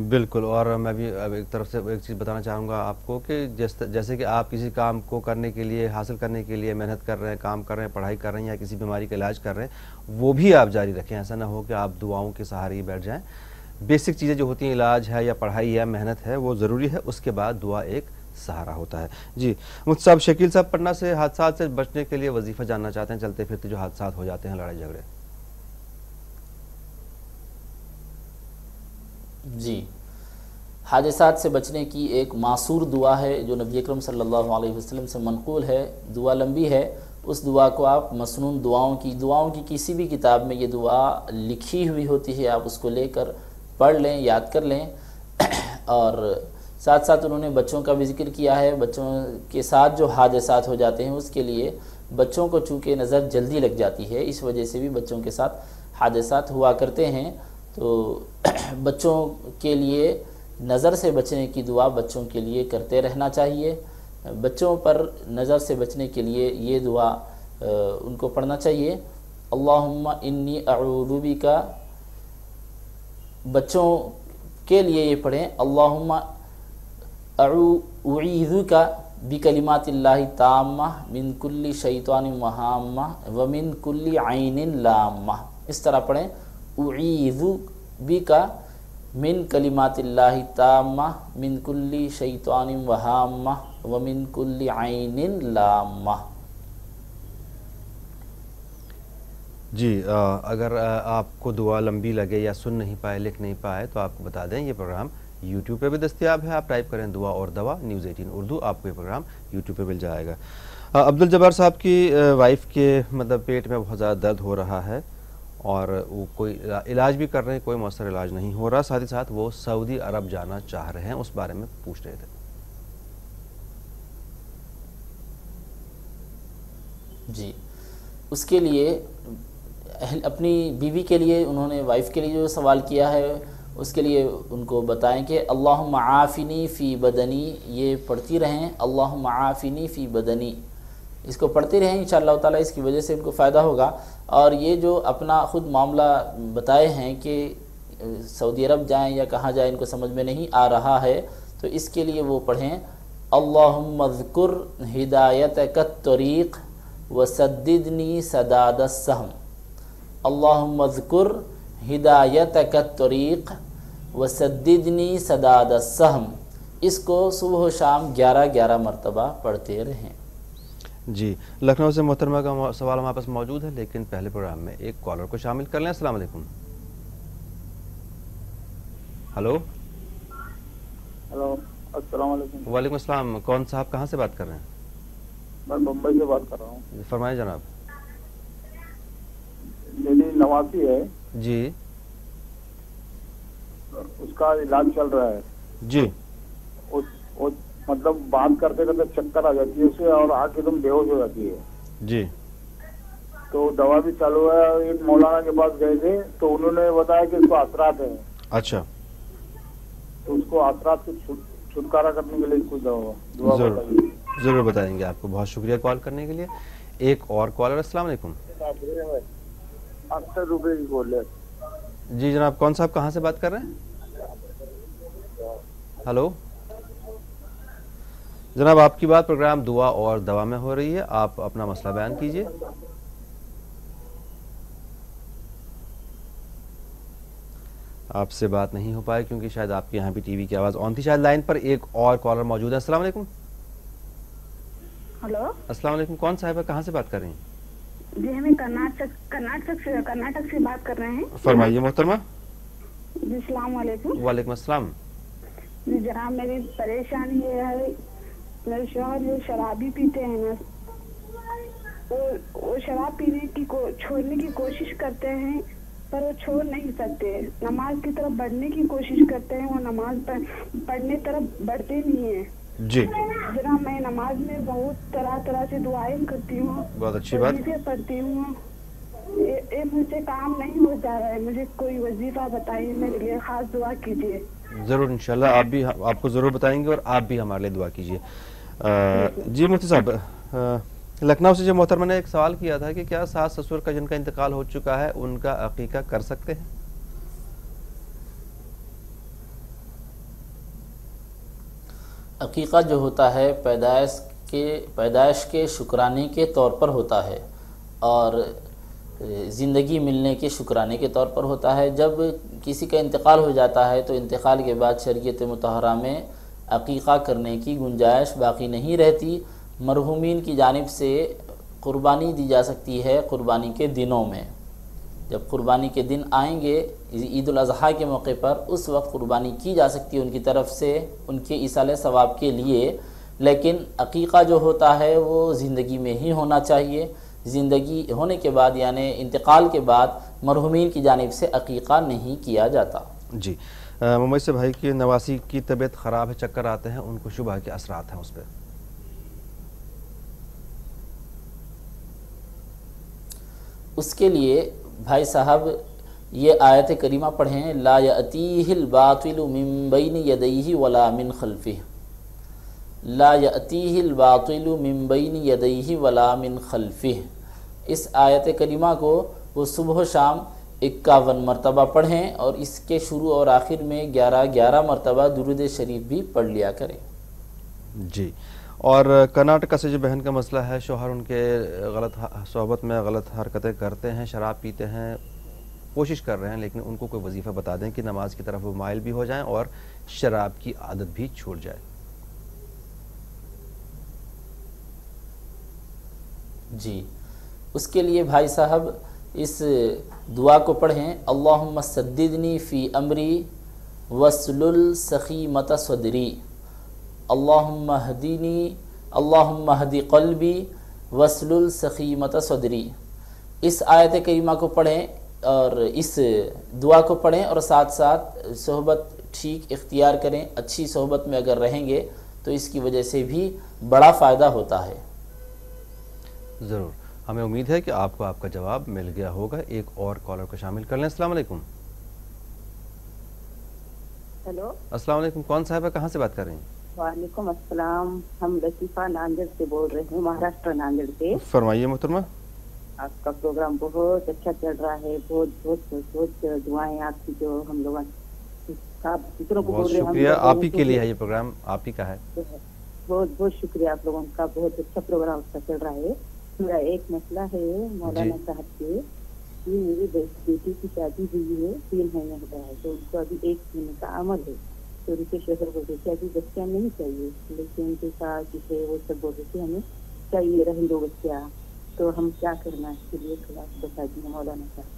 बिल्कुल। और मैं भी अब एक तरफ से एक चीज़ बताना चाहूँगा आपको कि जैसे कि आप किसी काम को करने के लिए, हासिल करने के लिए मेहनत कर रहे हैं, काम कर रहे हैं, पढ़ाई कर रहे हैं या किसी बीमारी का इलाज कर रहे हैं, वो भी आप जारी रखें। ऐसा ना हो कि आप दुआओं के सहारे ही बैठ जाएँ। बेसिक चीज़ें जो होती हैं, इलाज है या पढ़ाई है, मेहनत है, वो ज़रूरी है, उसके बाद दुआ एक सहारा होता है। जी मुफ्ती साहब, शकील साहब पटना से हादसा से बचने के लिए वजीफ़ा जानना चाहते हैं, चलते फिरते जो हादसा हो जाते हैं, लड़ाई झगड़े। जी, हादसात से बचने की एक मासूर दुआ है जो नबी अकरम सल्लल्लाहु अलैहि वसल्लम से मनक़ूल है। दुआ लंबी है, उस दुआ को आप मसनून दुआओं की किसी भी किताब में ये दुआ लिखी हुई होती है, आप उसको लेकर पढ़ लें, याद कर लें। और साथ साथ उन्होंने बच्चों का भी जिक्र किया है। बच्चों के साथ जो हादसात हो जाते हैं उसके लिए बच्चों को चूँकि नज़र जल्दी लग जाती है, इस वजह से भी बच्चों के साथ हादसात हुआ करते हैं। तो बच्चों के लिए नज़र से बचने की दुआ बच्चों के लिए करते रहना चाहिए। बच्चों पर नज़र से बचने के लिए ये दुआ उनको पढ़ना चाहिए। अल्लाहुम्मा इन्नी अऊज़ु बिका, बच्चों के लिए ये पढ़ें, अल्लाहुम्मा अऊज़ुका बिकलिमातिल्लाहि ताम्मा मिन कुल्ली शैतानिन वहाम्मा व मिन कुल्ली ऐनिन लाम्मा। इस तरह पढ़ें, उईज़ु बिका मिन कलिमातिल्लाहि ताम्मा मिन कुल्ली शैतानिन वहाम्मा व मिन कुल्ली ऐनिन लाम्मा। जी, अगर आपको दुआ लंबी लगे या सुन नहीं पाए, लिख नहीं पाए, तो आपको बता दें ये प्रोग्राम YouTube पे भी दस्तयाब है। आप टाइप करें दुआ और दवा न्यूज़ 18 उर्दू, आपको ये प्रोग्राम YouTube पे मिल जाएगा। अब्दुल जब्बार साहब की वाइफ के मतलब पेट में बहुत ज़्यादा दर्द हो रहा है और वो कोई इलाज भी कर रहे हैं, कोई मौसर इलाज नहीं हो रहा, साथ ही साथ वो सऊदी अरब जाना चाह रहे हैं, उस बारे में पूछ रहे थे। जी, उसके लिए अपनी बीवी के लिए, उन्होंने वाइफ के लिए जो सवाल किया है उसके लिए उनको बताएं कि अल्लाहुम्मा आफ़िनी फ़ी बदनी, ये पढ़ती रहें, अल्लाहुम्मा आफ़िनी फ़ी बदनी, इसको पढ़ते रहें, इंशाअल्लाह ताला इसकी वजह से उनको फ़ायदा होगा। और ये जो अपना ख़ुद मामला बताए हैं कि सऊदी अरब जाएं या कहाँ जाएं इनको समझ में नहीं आ रहा है, तो इसके लिए वो पढ़ें, अल्लाहुम्मा ज़्कुर हिदायतकत तरीक़ व सद्दिदनी सदादस सहम, अल्लाहुम्मा ज़्कुर हिदायतकत तरीक़ व सद्दिदनी सदादस सहम। इसको सुबह शाम 11-11 मरतबा पढ़ते रहें। जी, लखनऊ से मोहतरमा का सवाल हमारे पास मौजूद है, लेकिन पहले प्रोग्राम में एक कॉलर को शामिल कर लें। अस्सलाम वालेकुम। हेलो अस्सलाम वालेकुम। वालेकुम अस्सलाम। कौन साहब, कहाँ से बात कर रहे हैं? मैं मुंबई से बात कर रहा हूँ। फरमाइए जनाब। मेरी नवासी है जी उसका इलाज चल रहा है जी। वो मतलब बात करते करते चक्कर आ जाती है उसे और आंख एकदम बेहोश हो जाती है जी। तो दवा भी चालू है। एक मौलाना के पास गए थे तो उन्होंने बताया कि इसको असरात है। अच्छा, तो उसको असरात से छुटकारा करने के लिए कुछ दुआ जरूर बताइए। ज़रूर बताएंगे आपको। बहुत शुक्रिया कॉल करने के लिए। एक और कॉलर। अस्सलाम वालेकुम। अख्तर रुपए की बोल रहे। जी जनाब, कौन साहब कहाँ से बात कर रहे हैं? हेलो जनाब, आपकी बात प्रोग्राम दुआ और दवा में हो रही है। आप अपना मसला बयान कीजिए। आपसे बात नहीं हो पाई क्योंकि शायद आपके यहाँ भी टीवी की आवाज़ ऑन थी। शायद लाइन पर एक और कॉलर मौजूद है। अस्सलाम वालेकुम। हेलो, अस्सलाम वालेकुम। कौन साहिबा कहाँ से बात कर रही हैं? जी हमें कर्नाटक से बात कर रहे हैं। फरमाइए मोहतरमा। जी अस्सलाम वालेकुम। वालेकुम अस्सलाम। जी जनाब, मेरी परेशानी ये है, मेरे शौहर जो शराबी पीते हैं ना, वो शराब पीने की छोड़ने की कोशिश करते हैं पर वो छोड़ नहीं सकते। नमाज की तरफ बढ़ने की कोशिश करते हैं, वो नमाज पढ़ने तरफ बढ़ते नहीं है जी। जनाब, मैं नमाज में बहुत तरह तरह से दुआएं करती हूँ, बहुत अच्छी बात। पढ़ती हूँ, ये मुझसे काम नहीं हो जा रहा है। मुझे कोई वजीफा बताइए, मेरे लिए खास दुआ कीजिए। ज़रूर इंशाल्लाह आपको ज़रूर बताएंगे और आप भी हमारे लिए दुआ कीजिए। जी मुफ्ती साहब, लखनऊ से जो मोहतरमा ने एक सवाल किया था कि क्या सास ससुर का जिनका इंतकाल हो चुका है उनका अकीका कर सकते हैं? अकीका जो होता है पैदाइश के शुक्राने के तौर पर होता है और ज़िंदगी मिलने के शुक्राने के तौर पर होता है। जब किसी का इंतकाल हो जाता है तो इंतकाल के बाद शरीयत मुतहरा में अकीका करने की गुंजाइश बाकी नहीं रहती। मरहूमीन की जानिब से क़ुरबानी दी जा सकती है क़ुरबानी के दिनों में। जब क़ुरबानी के दिन आएंगे ईद उल अज़हा के मौके पर, उस वक्त क़ुरबानी की जा सकती है उनकी तरफ से, उनके इसाले सवाब के लिए। लेकिन अकीका जो होता है वो ज़िंदगी में ही होना चाहिए। ज़िंदगी होने के बाद यानी इंतकाल के बाद मरहूमीन की जानिब से अकीका नहीं किया जाता। जी। मुंबई से भाई की नवासी की तबीयत ख़राब है, चक्कर आते हैं, उनको शुबह के असरात हैं उस पर। उसके लिए भाई साहब ये आयत करीमा पढ़ें, ला यअतीहिल बातिलु मिन बैनि यदैहि वला मिन खल्फिहि, ला यअतीहिल बातिलु मिन बैनि यदैहि वला मिन खल्फिहि। इस आयत करीमा को वो सुबह शाम 51 मरतबा पढ़ें और इसके शुरू और आखिर में 11 मरतबा दुरूद शरीफ भी पढ़ लिया करें। जी। और कर्नाटक से जो बहन का मसला है, शौहर उनके गलत सोहबत में गलत हरकतें करते हैं, शराब पीते हैं, कोशिश कर रहे हैं, लेकिन उनको कोई वजीफ़ा बता दें कि नमाज की तरफ वो माइल भी हो जाएं और शराब की आदत भी छूट जाए। जी, उसके लिए भाई साहब इस दुआ को पढ़ें, अल्लाहुम्मा सद्दिदनी फ़ी अमरी वस्लुल सखीमत सदरी, अल्लाहुम्मा हदी क़ल्बी वस्लुल सखीमत सदरी। इस आयत करीमा को पढ़ें और इस दुआ को पढ़ें और साथ साथ सोहबत ठीक इख्तियार करें। अच्छी सोहबत में अगर रहेंगे तो इसकी वजह से भी बड़ा फ़ायदा होता है। ज़रूर, हमें उम्मीद है कि आपको आपका जवाब मिल गया होगा। एक और कॉलर को शामिल कर लें। अस्सलाम वालेकुम। हेलो, अस्सलाम वालेकुम। कौन साहिबा कहाँ से बात कर रही हैं? वालेकुम अस्सलाम, हम लतीफ़ा नांदेड़ से बोल रहे हैं, महाराष्ट्र नांदेड़ से। फरमाइए मोहतरमा। आपका प्रोग्राम बहुत अच्छा चल रहा है, बहुत बहुत बहुत दुआएं आपकी जो हम लोग दूसरों को बोल रहे हैं। बहुत शुक्रिया, आप ही के लिए है ये प्रोग्राम, आप ही का है। बहुत बहुत शुक्रिया आप लोगों का, बहुत अच्छा प्रोग्राम आपका चल रहा है। मेरा एक मसला है मौलाना साहब से, कि मेरी बेटी की शादी हुई है, 3 महीने हो गया है, तो उनको अभी 1 महीने का अमल है। तो उनके शोहर बोलते थे अभी बच्चा नहीं चाहिए, लेकिन उनके सास जिसे वो सब बोलते थे हमें चाहिए, रहने दो बच्चा। तो हम क्या करना, इसके लिए थोड़ा बता दीजिए मौलाना साहब,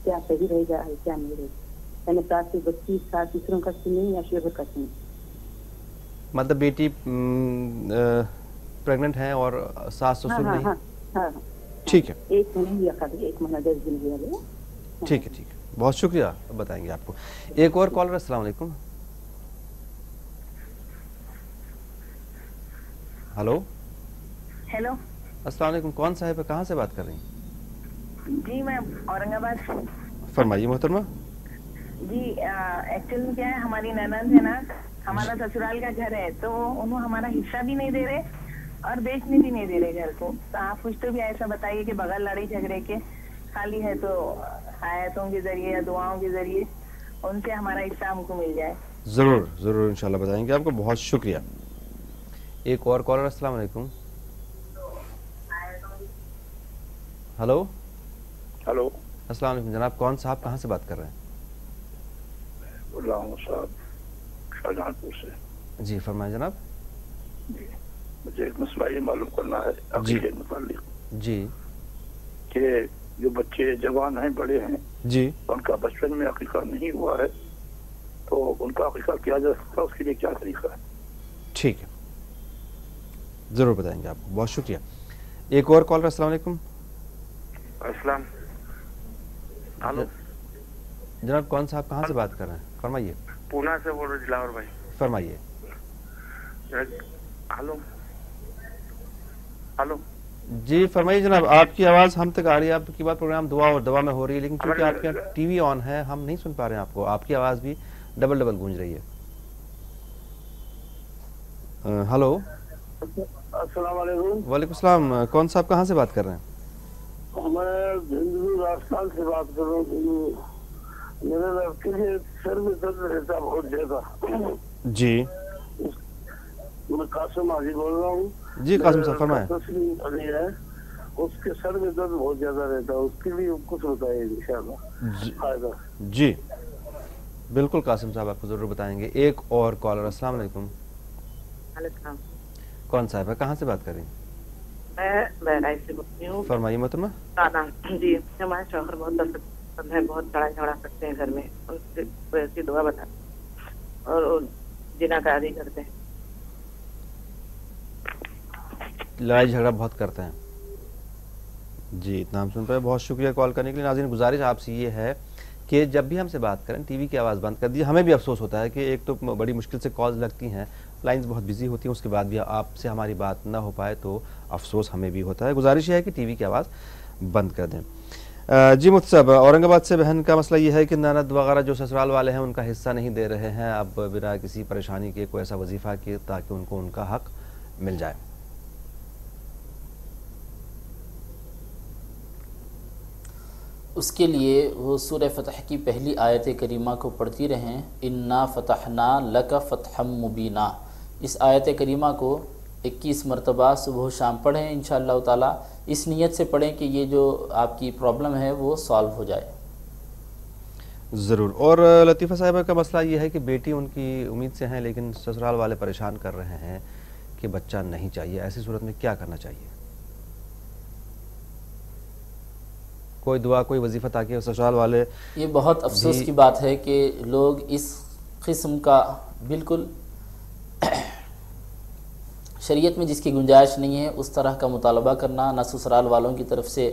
क्या सही रहेगा क्या नहीं रहेगा, यानी सास की बच्ची सास दूसरों का सुने या शोहर का सुने। मतलब बेटी प्रेग्नेंट है और सास ससुर नहीं? हाँ, ठीक है। 1 महीने हुआ, 1 महीना 10 दिन हुआ है। ٹھیک ہے بہت شکریہ, بتائیں گے آپ کو. ایک اور کالر. السلام علیکم. ہلو. ہیلو. السلام علیکم. کون صاحب ہے, کہاں سے بات کر رہی ہیں؟ جی میں اورنگ آباد. فرمائیے محترمہ. جی ایکچوئل میں کیا ہے, ہماری ننند ہے نا, ہمارا سسرال کا گھر ہے, تو انہوں ہمارا حصہ بھی نہیں دے رہے اور بیچنے بھی نہیں دے رہے گھر کو. تو آپ کچھ تو بھی ایسا بتائیے کہ بغیر لڑائی جھگڑے کے خالی ہے تو آیتوں کے ذریعے یا دعاؤں کے ذریعے ان سے ہمارا حصہ ہم کو مل جائے. ضرور ضرور انشاءاللہ بتائیں گے آپ کو. بہت شکریہ. ایک اور کالر. السلام علیکم. ہلو. ہلو. السلام علیکم جناب. کون صاحب, کہاں سے بات کر رہے ہیں؟ غلام صاحب شاہجہاں پور سے. جی فرمائیں جناب. جی مجھے ایک مسئلہ یہ معلوم کرنا ہے عقیدے کے متعلق. جی. کہ جو بچے جوان ہیں, بڑے ہیں, جی, ان کا بچپن میں عقیقہ نہیں ہوا ہے, تو ان کا عقیقہ کیا جا سکتا ہے, اس کے لیے کیا طریقہ ہے؟ ٹھیک ہے, ضرور بتائیں گے آپ کو. بہت شکریہ. ایک اور کالر. السلام علیکم. السلام. ہلو جناب کون صاحب, کہاں سے بات کر رہے ہیں؟ فرمائیے. پونا سے بول رہے دلاور بھائی. فرمائیے. Hello hello. جی فرمائیے جناب, آپ کی آواز ہم تک آ رہی ہے. آپ کی بات پروگرام دعا اور دوا میں ہو رہی ہے, لیکن چونکہ آپ کے یہاں ٹی وی آن ہے ہم نہیں سن پا رہے ہیں آپ کو. آپ کی آواز بھی ڈبل گونج رہی ہے. ہلو. السلام علیکم. وعلیکم السلام. کون صاحب, کہاں سے بات کر رہے ہیں؟ میں ہندو راجستھان سے بات کر رہا ہوں. میرے لڑکے کے سر میں درد رہتا بہت زیادہ. جی. میں قاسم حاجی بول رہا ہوں. جی قاسم صاحب فرمائیں. ہے, اس کے سر میں درد بہت زیادہ رہتا ہے, اس کے لیے کچھ بتائیے انشاءاللہ. جی بالکل قاسم صاحب آپ کو ضرور بتائیں گے. ایک اور کالر. السلام علیکم. السلام. کون صاحب ہے, کہاں سے بات کر رہی ہیں؟ میں بہرائچ سے بول رہی ہوں. فرمائیے محترمہ. جی ہمارے شوہر بہت پسند ہے, بہت لڑائی جھگڑا کرتے ہیں گھر میں, ان سے کوئی ایسی دعا بتا اور جناکاری کرتے ہیں. لڑائی جھگڑا بہت کرتے ہیں. جی اتنا ہم سن پائے. بہت شکریہ کال کرنے کے لیے. ناظرین گزارش آپ سے یہ ہے کہ جب بھی ہم سے بات کریں ٹی وی کی آواز بند کر دیجیے. ہمیں بھی افسوس ہوتا ہے کہ ایک تو بڑی مشکل سے کالز لگتی ہیں, لائنز بہت بزی ہوتی ہیں, اس کے بعد بھی آپ سے ہماری بات نہ ہو پائے تو افسوس ہمیں بھی ہوتا ہے. گزارش یہ ہے کہ ٹی وی کی آواز بند کر دیں. جی مفتی صاحب, اورنگ آباد سے بہن کا مسئلہ یہ ہے کہ نند وغیرہ جو سسرال والے ہیں ان کا حصہ نہیں دے رہے ہیں. اب بنا کسی پریشانی کے کوئی ایسا وظیفہ کیے تاکہ ان کو ان کا حق مل جائے. اس کے لیے وہ سورہ فتح کی پہلی آیت کریمہ کو پڑھتی رہیں. انا فتحنا لک فتحا مبینا. اس آیت کریمہ کو 21 مرتبہ صبح و شام پڑھیں انشاءاللہ تعالی. اس نیت سے پڑھیں کہ یہ جو آپ کی پرابلم ہے وہ سالو ہو جائے. ضرور. اور لطیفہ صاحبہ کا مسئلہ یہ ہے کہ بیٹی ان کی امید سے ہیں, لیکن سسرال والے پریشان کر رہے ہیں کہ بچہ نہیں چاہیے. ایسی صورت میں کیا کرنا چاہیے؟ کوئی دعا, کوئی وظیفہ تاکہ سسرال والے. یہ بہت افسوس کی بات ہے کہ لوگ اس قسم کا بالکل شریعت میں جس کی گنجائش نہیں ہے اس طرح کا مطالبہ کرنا نہ سسرال والوں کی طرف سے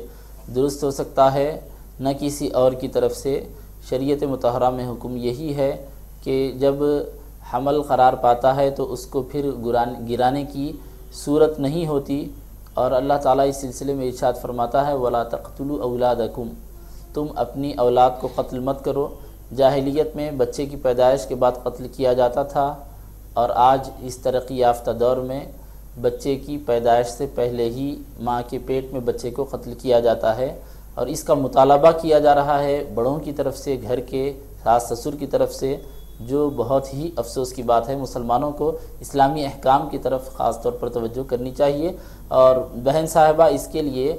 درست ہو سکتا ہے نہ کسی اور کی طرف سے. شریعت مطہرہ میں حکم یہی ہے کہ جب حمل قرار پاتا ہے تو اس کو پھر گرانے کی صورت نہیں ہوتی. اور اللہ تعالیٰ اس سلسلے میں ارشاد فرماتا ہے وَلَا تَقْتُلُوا أَوْلَادَكُمْ. تم اپنی اولاد کو قتل مت کرو. جاہلیت میں بچے کی پیدائش کے بعد قتل کیا جاتا تھا, اور آج اس ترقی یافتہ دور میں بچے کی پیدائش سے پہلے ہی ماں کے پیٹ میں بچے کو قتل کیا جاتا ہے. اور اس کا مطالبہ کیا جا رہا ہے بڑوں کی طرف سے, گھر کے ساس سسر کی طرف سے, جو بہت ہی افسوس کی بات ہے. مسلمانوں کو اسلامی احکام کی طرف خاص طور پر توجہ کرنی چاہیے. اور بہن صاحبہ اس کے لیے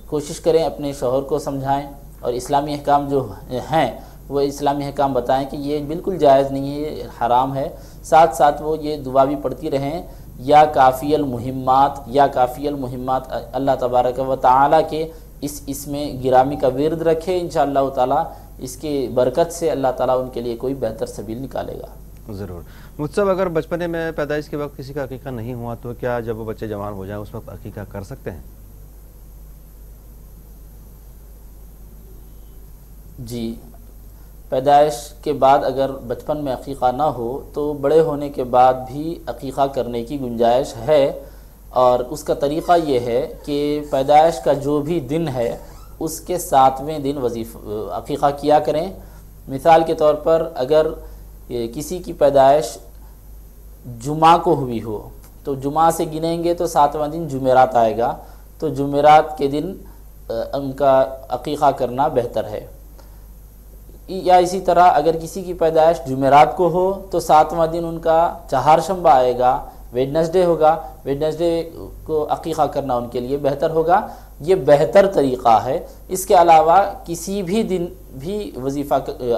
کوشش کریں اپنے شوہر کو سمجھائیں اور اسلامی احکام جو ہیں وہ اسلامی احکام بتائیں کہ یہ بالکل جائز نہیں ہے, یہ حرام ہے. ساتھ ساتھ وہ یہ دعا بھی پڑھتی رہیں یا کافی المہمات اللہ تبارک و تعالیٰ کے اس اسم گرامی کا ورد رکھے. انشاءاللہ تعالیٰ اس کی برکت سے اللہ تعالیٰ ان کے لیے کوئی بہتر سبیل نکالے گا. ضرور. مصطفیٰ اگر بچپنے میں پیدائش کے وقت کسی کا عقیقہ نہیں ہوا تو کیا جب وہ بچے جوان ہو جائیں اس وقت عقیقہ کر سکتے ہیں؟ جی، پیدائش کے بعد اگر بچپن میں عقیقہ نہ ہو تو بڑے ہونے کے بعد بھی عقیقہ کرنے کی گنجائش ہے، اور اس کا طریقہ یہ ہے کہ پیدائش کا جو بھی دن ہے اس کے 7ویں دن عقیقہ کیا کریں۔ مثال کے طور پر اگر کسی کی پیدائش جمعہ کو ہوئی ہو تو جمعہ سے گنیں گے تو 7واں دن جمعرات آئے گا، تو جمعرات کے دن ان کا عقیقہ کرنا بہتر ہے۔ یا اسی طرح اگر کسی کی پیدائش جمعرات کو ہو تو 7واں دن ان کا چہارشنبہ آئے گا، ویڈنسڈے ہوگا، ویڈنسڈے کو عقیقہ کرنا ان کے لیے بہتر ہوگا۔ یہ بہتر طریقہ ہے۔ اس کے علاوہ کسی بھی دن بھی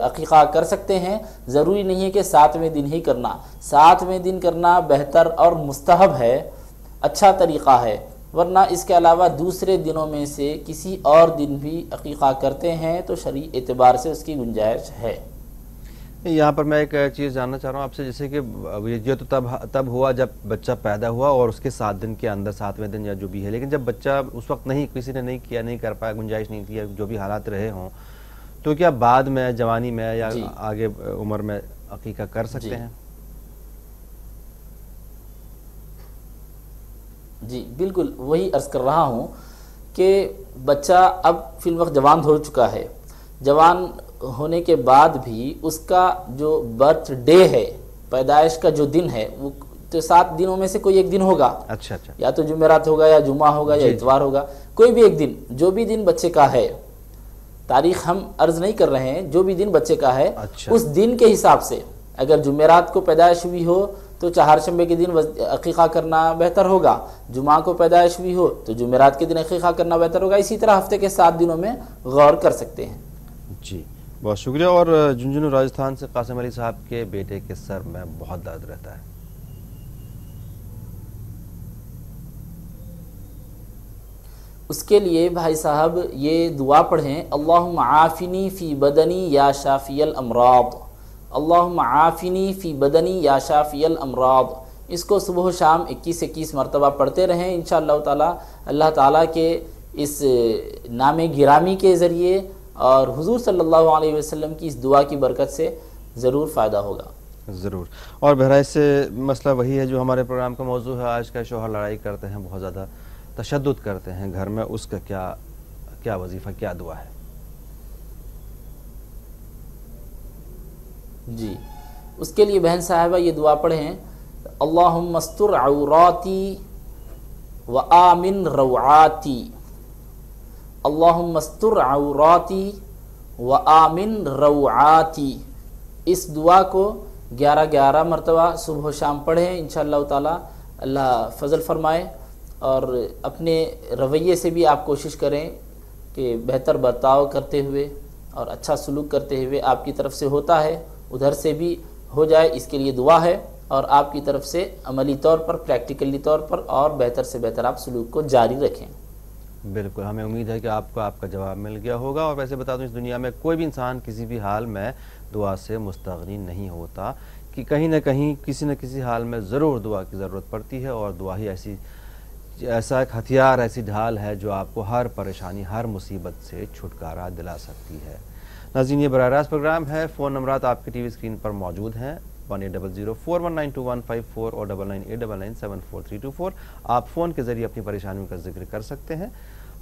عقیقہ کر سکتے ہیں، ضروری نہیں ہے کہ 7ویں دن ہی کرنا۔ 7ویں دن کرنا بہتر اور مستحب ہے، اچھا طریقہ ہے، ورنہ اس کے علاوہ دوسرے دنوں میں سے کسی اور دن بھی عقیقہ کرتے ہیں تو شرعی اعتبار سے اس کی گنجائش ہے۔ یہاں پر میں ایک چیز جاننا چاہ رہا ہوں آپ سے، جیسے کہ یہ تو تب ہوا جب بچہ پیدا ہوا اور اس کے 7 دن کے اندر 7ویں دن یا جو بھی ہے، لیکن جب بچہ اس وقت کسی نے نہیں کیا، نہیں کر پایا، گنجائش نہیں تھی، جو بھی حالات رہے ہوں، تو کیا بعد میں جوانی میں یا آگے عمر میں عقیقہ کر سکتے ہیں؟ جی بالکل، وہی عرض کر رہا ہوں کہ بچہ اب فی الوقت جوان ہو چکا ہے، جوان ہونے کے بعد بھی اس کا جو برتھ ڈے ہے، پیدائش کا جو دن ہے، وہ تو 7 دنوں میں سے کوئی ایک دن ہوگا۔ اچھا، یا تو جمعرات ہوگا یا جمعہ ہوگا یا اتوار ہوگا، کوئی بھی ایک دن، جو بھی دن بچے کا ہے، تاریخ ہم عرض نہیں کر رہے ہیں، جو بھی دن بچے کا ہے اس دن کے حساب سے، اگر جمعرات کو پیدائش ہوئی ہو تو چہارشنبے کے دن عقیقہ کرنا بہتر ہوگا، جمعہ کو پیدائش ہوئی ہو تو جمعرات کے دن عقیقہ کرنا بہتر ہوگا۔ اسی طرح ہفتے کے 7 دنوں میں غور کر سکتے ہیں۔ جی بہت شکریہ۔ اور جھنجھنو راجستھان سے قاسم علی صاحب کے بیٹے کے سر میں بہت درد رہتا ہے، اس کے لیے بھائی صاحب یہ دعا پڑھیں، اللہم عافنی فی بدنی یا شافی الامراض، اللہم عافنی فی بدنی یا شافی الامراض۔ اس کو صبح و شام 21 مرتبہ پڑھتے رہیں، انشاءاللہ تعالی اللہ تعالیٰ کے اس نام گرامی کے ذریعے اور حضور صلی اللہ علیہ وسلم کی اس دعا کی برکت سے ضرور فائدہ ہوگا۔ ضرور۔ اور بہرحال سے مسئلہ وہی ہے جو ہمارے پروگرام کا موضوع ہے آج کا، شوہر لڑائی کرتے ہیں، بہت زیادہ تشدد کرتے ہیں گھر میں، اس کا کیا وظیفہ، کیا دعا ہے؟ جی اس کے لیے بہن صاحبہ یہ دعا پڑھیں، اللہم استر عوراتی و آمن روعاتی، اللہم استر عوراتی و آمن روعاتی۔ اس دعا کو 11 مرتبہ صبح و شام پڑھیں، انشاءاللہ تعالی اللہ فضل فرمائے۔ اور اپنے رویے سے بھی آپ کوشش کریں کہ بہتر برتاؤ کرتے ہوئے اور اچھا سلوک کرتے ہوئے آپ کی طرف سے ہوتا ہے، ادھر سے بھی ہو جائے، اس کے لیے دعا ہے، اور آپ کی طرف سے عملی طور پر، پریکٹیکلی طور پر اور بہتر سے بہتر آپ سلوک کو جاری رکھیں۔ بالکل، ہمیں امید ہے کہ آپ کا جواب مل گیا ہوگا۔ اور ویسے بتا دوں اس دنیا میں کوئی بھی انسان کسی بھی حال میں دعا سے مستغنی نہیں ہوتا، کہ کہیں نہ کہیں کسی نہ کسی حال میں ضرور دعا کی ضرورت پڑتی ہے، اور دعا ہی ایسا ایک ہتھیار، ایسی ڈھال ہے جو آپ کو ہر پریشانی، ہر مصیبت سے چھٹکارا دلا سکتی ہے۔ ناظرین یہ براہ راست پروگرام ہے، فون نمبرات آپ کے ٹی وی اسکرین پر موجود ہیں، 180041922154 اور 9989974324۔ آپ فون کے ذریعے اپنی پریشانیوں کا ذکر کر سکتے ہیں۔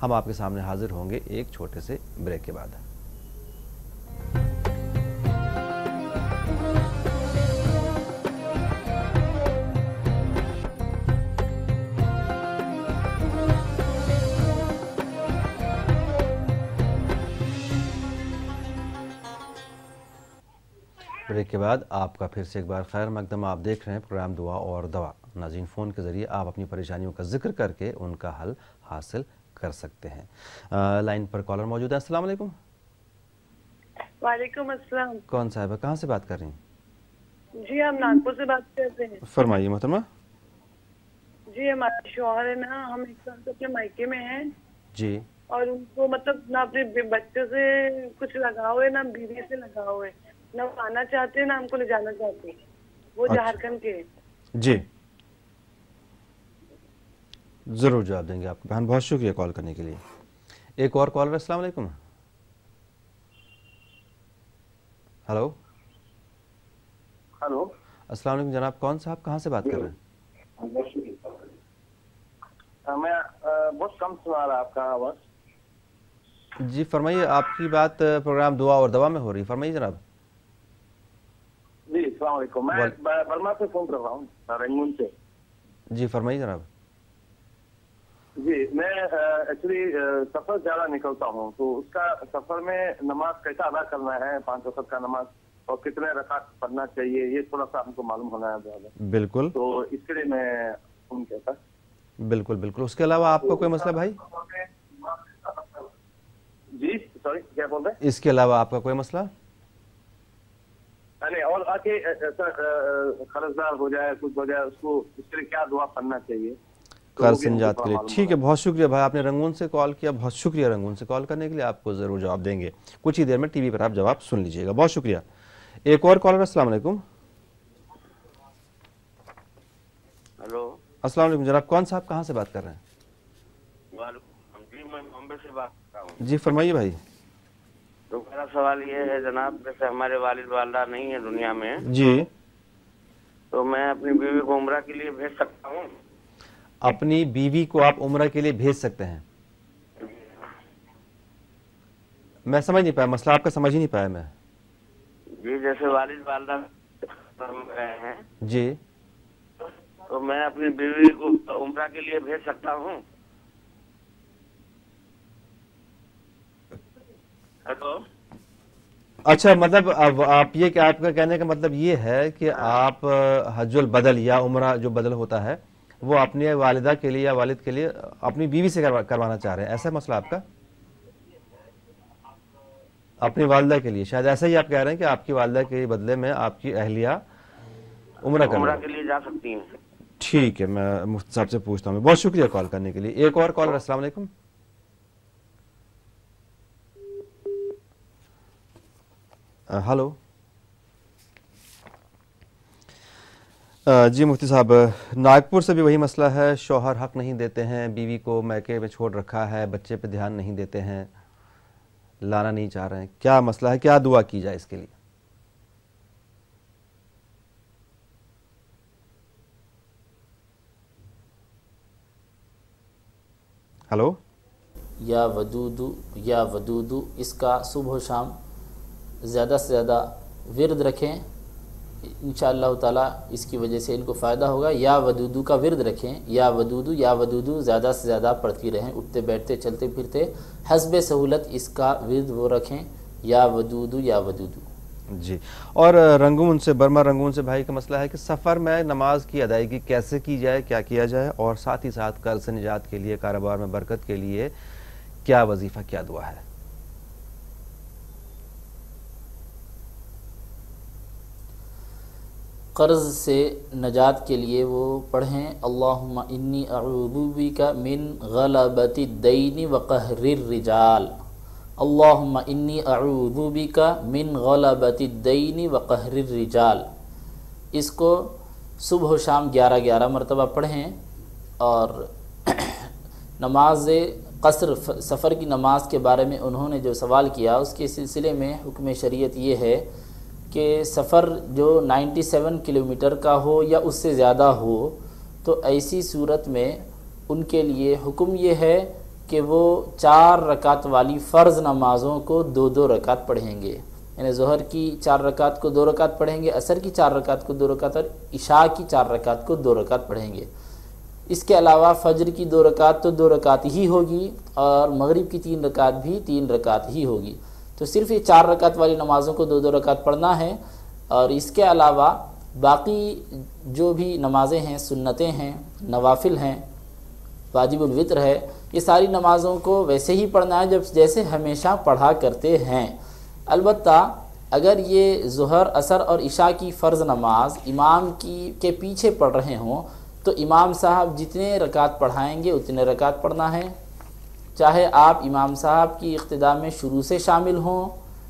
ہم آپ کے سامنے حاضر ہوں گے ایک چھوٹے سے بریک کے بعد۔ بریک کے بعد آپ کا پھر سے ایک بار خیر مقدم۔ آپ دیکھ رہے ہیں پروگرام دعا اور دوا۔ ناظرین فون کے ذریعے آپ اپنی پریشانیوں کا ذکر کر کے ان کا حل حاصل کر سکتے ہیں۔ لائن پر کالر موجود ہے۔ السلام علیکم۔ وعلیکم السلام۔ کون صاحبہ، کہاں سے بات کر رہی ہیں؟ جی ہم ناگپور سے بات کرتے ہیں۔ فرمائیے محترمہ۔ جی ہمارے شوہر ہے نا، ہم ایک سال سے اپنے مائکے میں ہیں جی، اور ان کو مطلب نہ اپنے بچوں سے کچھ لگاؤ ہے، نہ بیوی سے لگاؤ ہے، نہ وہ آنا چاہتے نہ ہم کو لے جانا چاہتے، وہ جھارکھنڈ کے۔ جی ضرور جواب دیں گے آپ کو بہن، بہت شکریہ کال کرنے کے لیے۔ ایک اور کالر۔ السلام علیکم۔ हेलो हेलो, अस्सलाम वालेकुम जनाब, कौन सा आप कहाँ से बात कर रहे हैं? मैं बहुत कम सुना रहा आपका आवाज़। जी फरमाइए, आपकी बात प्रोग्राम दुआ और दवा में हो रही है, फरमाइए जनाब। जी अस्सलाम वालेकुम, मैं बर्मा से फोन कर रहा हूँ, रंगून से। जी फरमाइए जनाब। जी मैं एक्चुअली सफर ज्यादा निकलता हूँ, तो उसका सफर में नमाज कैसा अदा करना है, 5 वक्त का नमाज, और कितने रकात पढ़ना चाहिए, ये थोड़ा सा हमको मालूम होना है ज्यादा। बिल्कुल, तो इसके लिए मैं फोन किया था। बिल्कुल बिल्कुल। उसके अलावा आपका कोई मसला भाई? जी सॉरी, क्या बोल रहे हैं? इसके अलावा आपका कोई मसला? नहीं, और आके कर्जदार हो जाए, कुछ हो जाए, उसको उसके लिए क्या दुआ करना चाहिए कर्ज संजात के लिए? ठीक है, बहुत शुक्रिया भाई, आपने रंगून से कॉल किया, बहुत शुक्रिया रंगून से कॉल करने के लिए। आपको जरूर जवाब देंगे कुछ ही देर में, टीवी पर आप जवाब सुन लीजिएगा। बहुत शुक्रिया। एक और कॉलर, अस्सलाम वालेकुम। हेलो, अस्सलाम वालेकुम जनाब, कौन सा आप कहाँ से बात कर रहे हैं? जी मैं बॉम्बे से बात कर रहा हूँ। जी फरमाइए भाई। तो मेरा सवाल ये है जनाब, जैसे हमारे वालिद वालदा नहीं है दुनिया में जी, तो मैं अपनी बीवी को उम्रा के लिए भेज सकता हूँ? अपनी बीवी को आप उम्रा के लिए भेज सकते हैं? मैं समझ नहीं पाया, मसला आपका समझ ही नहीं पाया मैं। जी जैसे वालिद वालदा गए हैं जी, तो मैं अपनी बीवी को उम्रा के लिए भेज सकता हूँ? हेलो, अच्छा, मतलब अब आप ये क्या, आपका कहने का मतलब ये है कि आप हज्जुल बदल या उम्रा जो बदल होता है वो अपनी वालिदा के लिए या वालिद के लिए अपनी बीवी से करवाना चाह रहे हैं, ऐसा मसला आपका? अपनी वालिदा के लिए, शायद ऐसा ही आप कह रहे हैं कि आपकी वालिदा के बदले में आपकी अहलिया उम्रा के लिए जा सकती हैं? ठीक है, मैं मुफ्ती साहब से पूछता हूँ। बहुत शुक्रिया कॉल करने के लिए। एक और कॉलर, अस्सलाम वालेकुम। हेलो जी मुफ्ती साहब, नागपुर से भी वही मसला है, शौहर हक नहीं देते हैं, बीवी को मैके में छोड़ रखा है, बच्चे पे ध्यान नहीं देते हैं, लाना नहीं चाह रहे हैं, क्या मसला है, क्या दुआ की जाए इसके लिए? हेलो, या वदूदू इसका सुबह शाम ज़्यादा से ज़्यादा विर्द रखें, इंशाअल्लाह ताला इसकी वजह से इनको फ़ायदा होगा। या वदूदू का विर्द रखें, या वदूदू ज़्यादा से ज़्यादा पढ़ती रहें, उठते बैठते चलते फिरते हस्बे सहूलत इसका विर्द वो रखें, या वदूदू। जी। और रंगून से, बर्मा रंगून से भाई का मसला है कि सफ़र में नमाज की अदायगी कैसे की जाए, क्या किया जाए, और साथ ही साथ कर्ज से निजात के लिए, कारोबार में बरकत के लिए क्या वजीफ़ा, क्या दुआ है? कर्ज से नजात के लिए वो पढ़ें, अल्लाहुम्मा इन्नी अऊज़ु बिका मिन गलबति दैनी व कहरिर रिजाल। अल्लाहुम्मा इन्नी अऊज़ु बिका मिन गलबति दैनी व कहरिर रिजाल। इसको सुबह शाम 11-11 मरतबा पढ़ें। और नमाज कसर, सफ़र की नमाज के बारे में उन्होंने जो सवाल किया, उसके सिलसिले में हुक्म शरीयत ये है कि सफ़र जो 97 किलोमीटर का हो या उससे ज़्यादा हो, तो ऐसी सूरत में उनके लिए हुक्म ये है कि वो 4 रकात वाली फ़र्ज़ नमाज़ों को 2-2 रकात पढ़ेंगे। यानी ज़ोहर की 4 रकात को 2 रकात पढ़ेंगे, असर की 4 रकात को 2 रकात, और इशा की 4 रकात को 2 रकात पढ़ेंगे। इसके अलावा फ़जर की 2 रकात तो 2 रकात ही होगी, और मगरिब की 3 रकात भी 3 रकात ही होगी। तो सिर्फ ये 4 रकात वाली नमाज़ों को 2-2 रकात पढ़ना है। और इसके अलावा बाकी जो भी नमाज़ें हैं, सुन्नतें हैं, नवाफिल हैं, वाजिबुल वित्र है, ये सारी नमाज़ों को वैसे ही पढ़ना है जैसे हमेशा पढ़ा करते हैं। अलबत्ता अगर ये ज़ोहर, असर और इशा की फ़र्ज़ नमाज इमाम के पीछे पढ़ रहे हों, तो इमाम साहब जितने रकात पढ़ाएंगे उतने रकात पढ़ना है। चाहे आप इमाम साहब की इक़्तिदा में शुरू से शामिल हों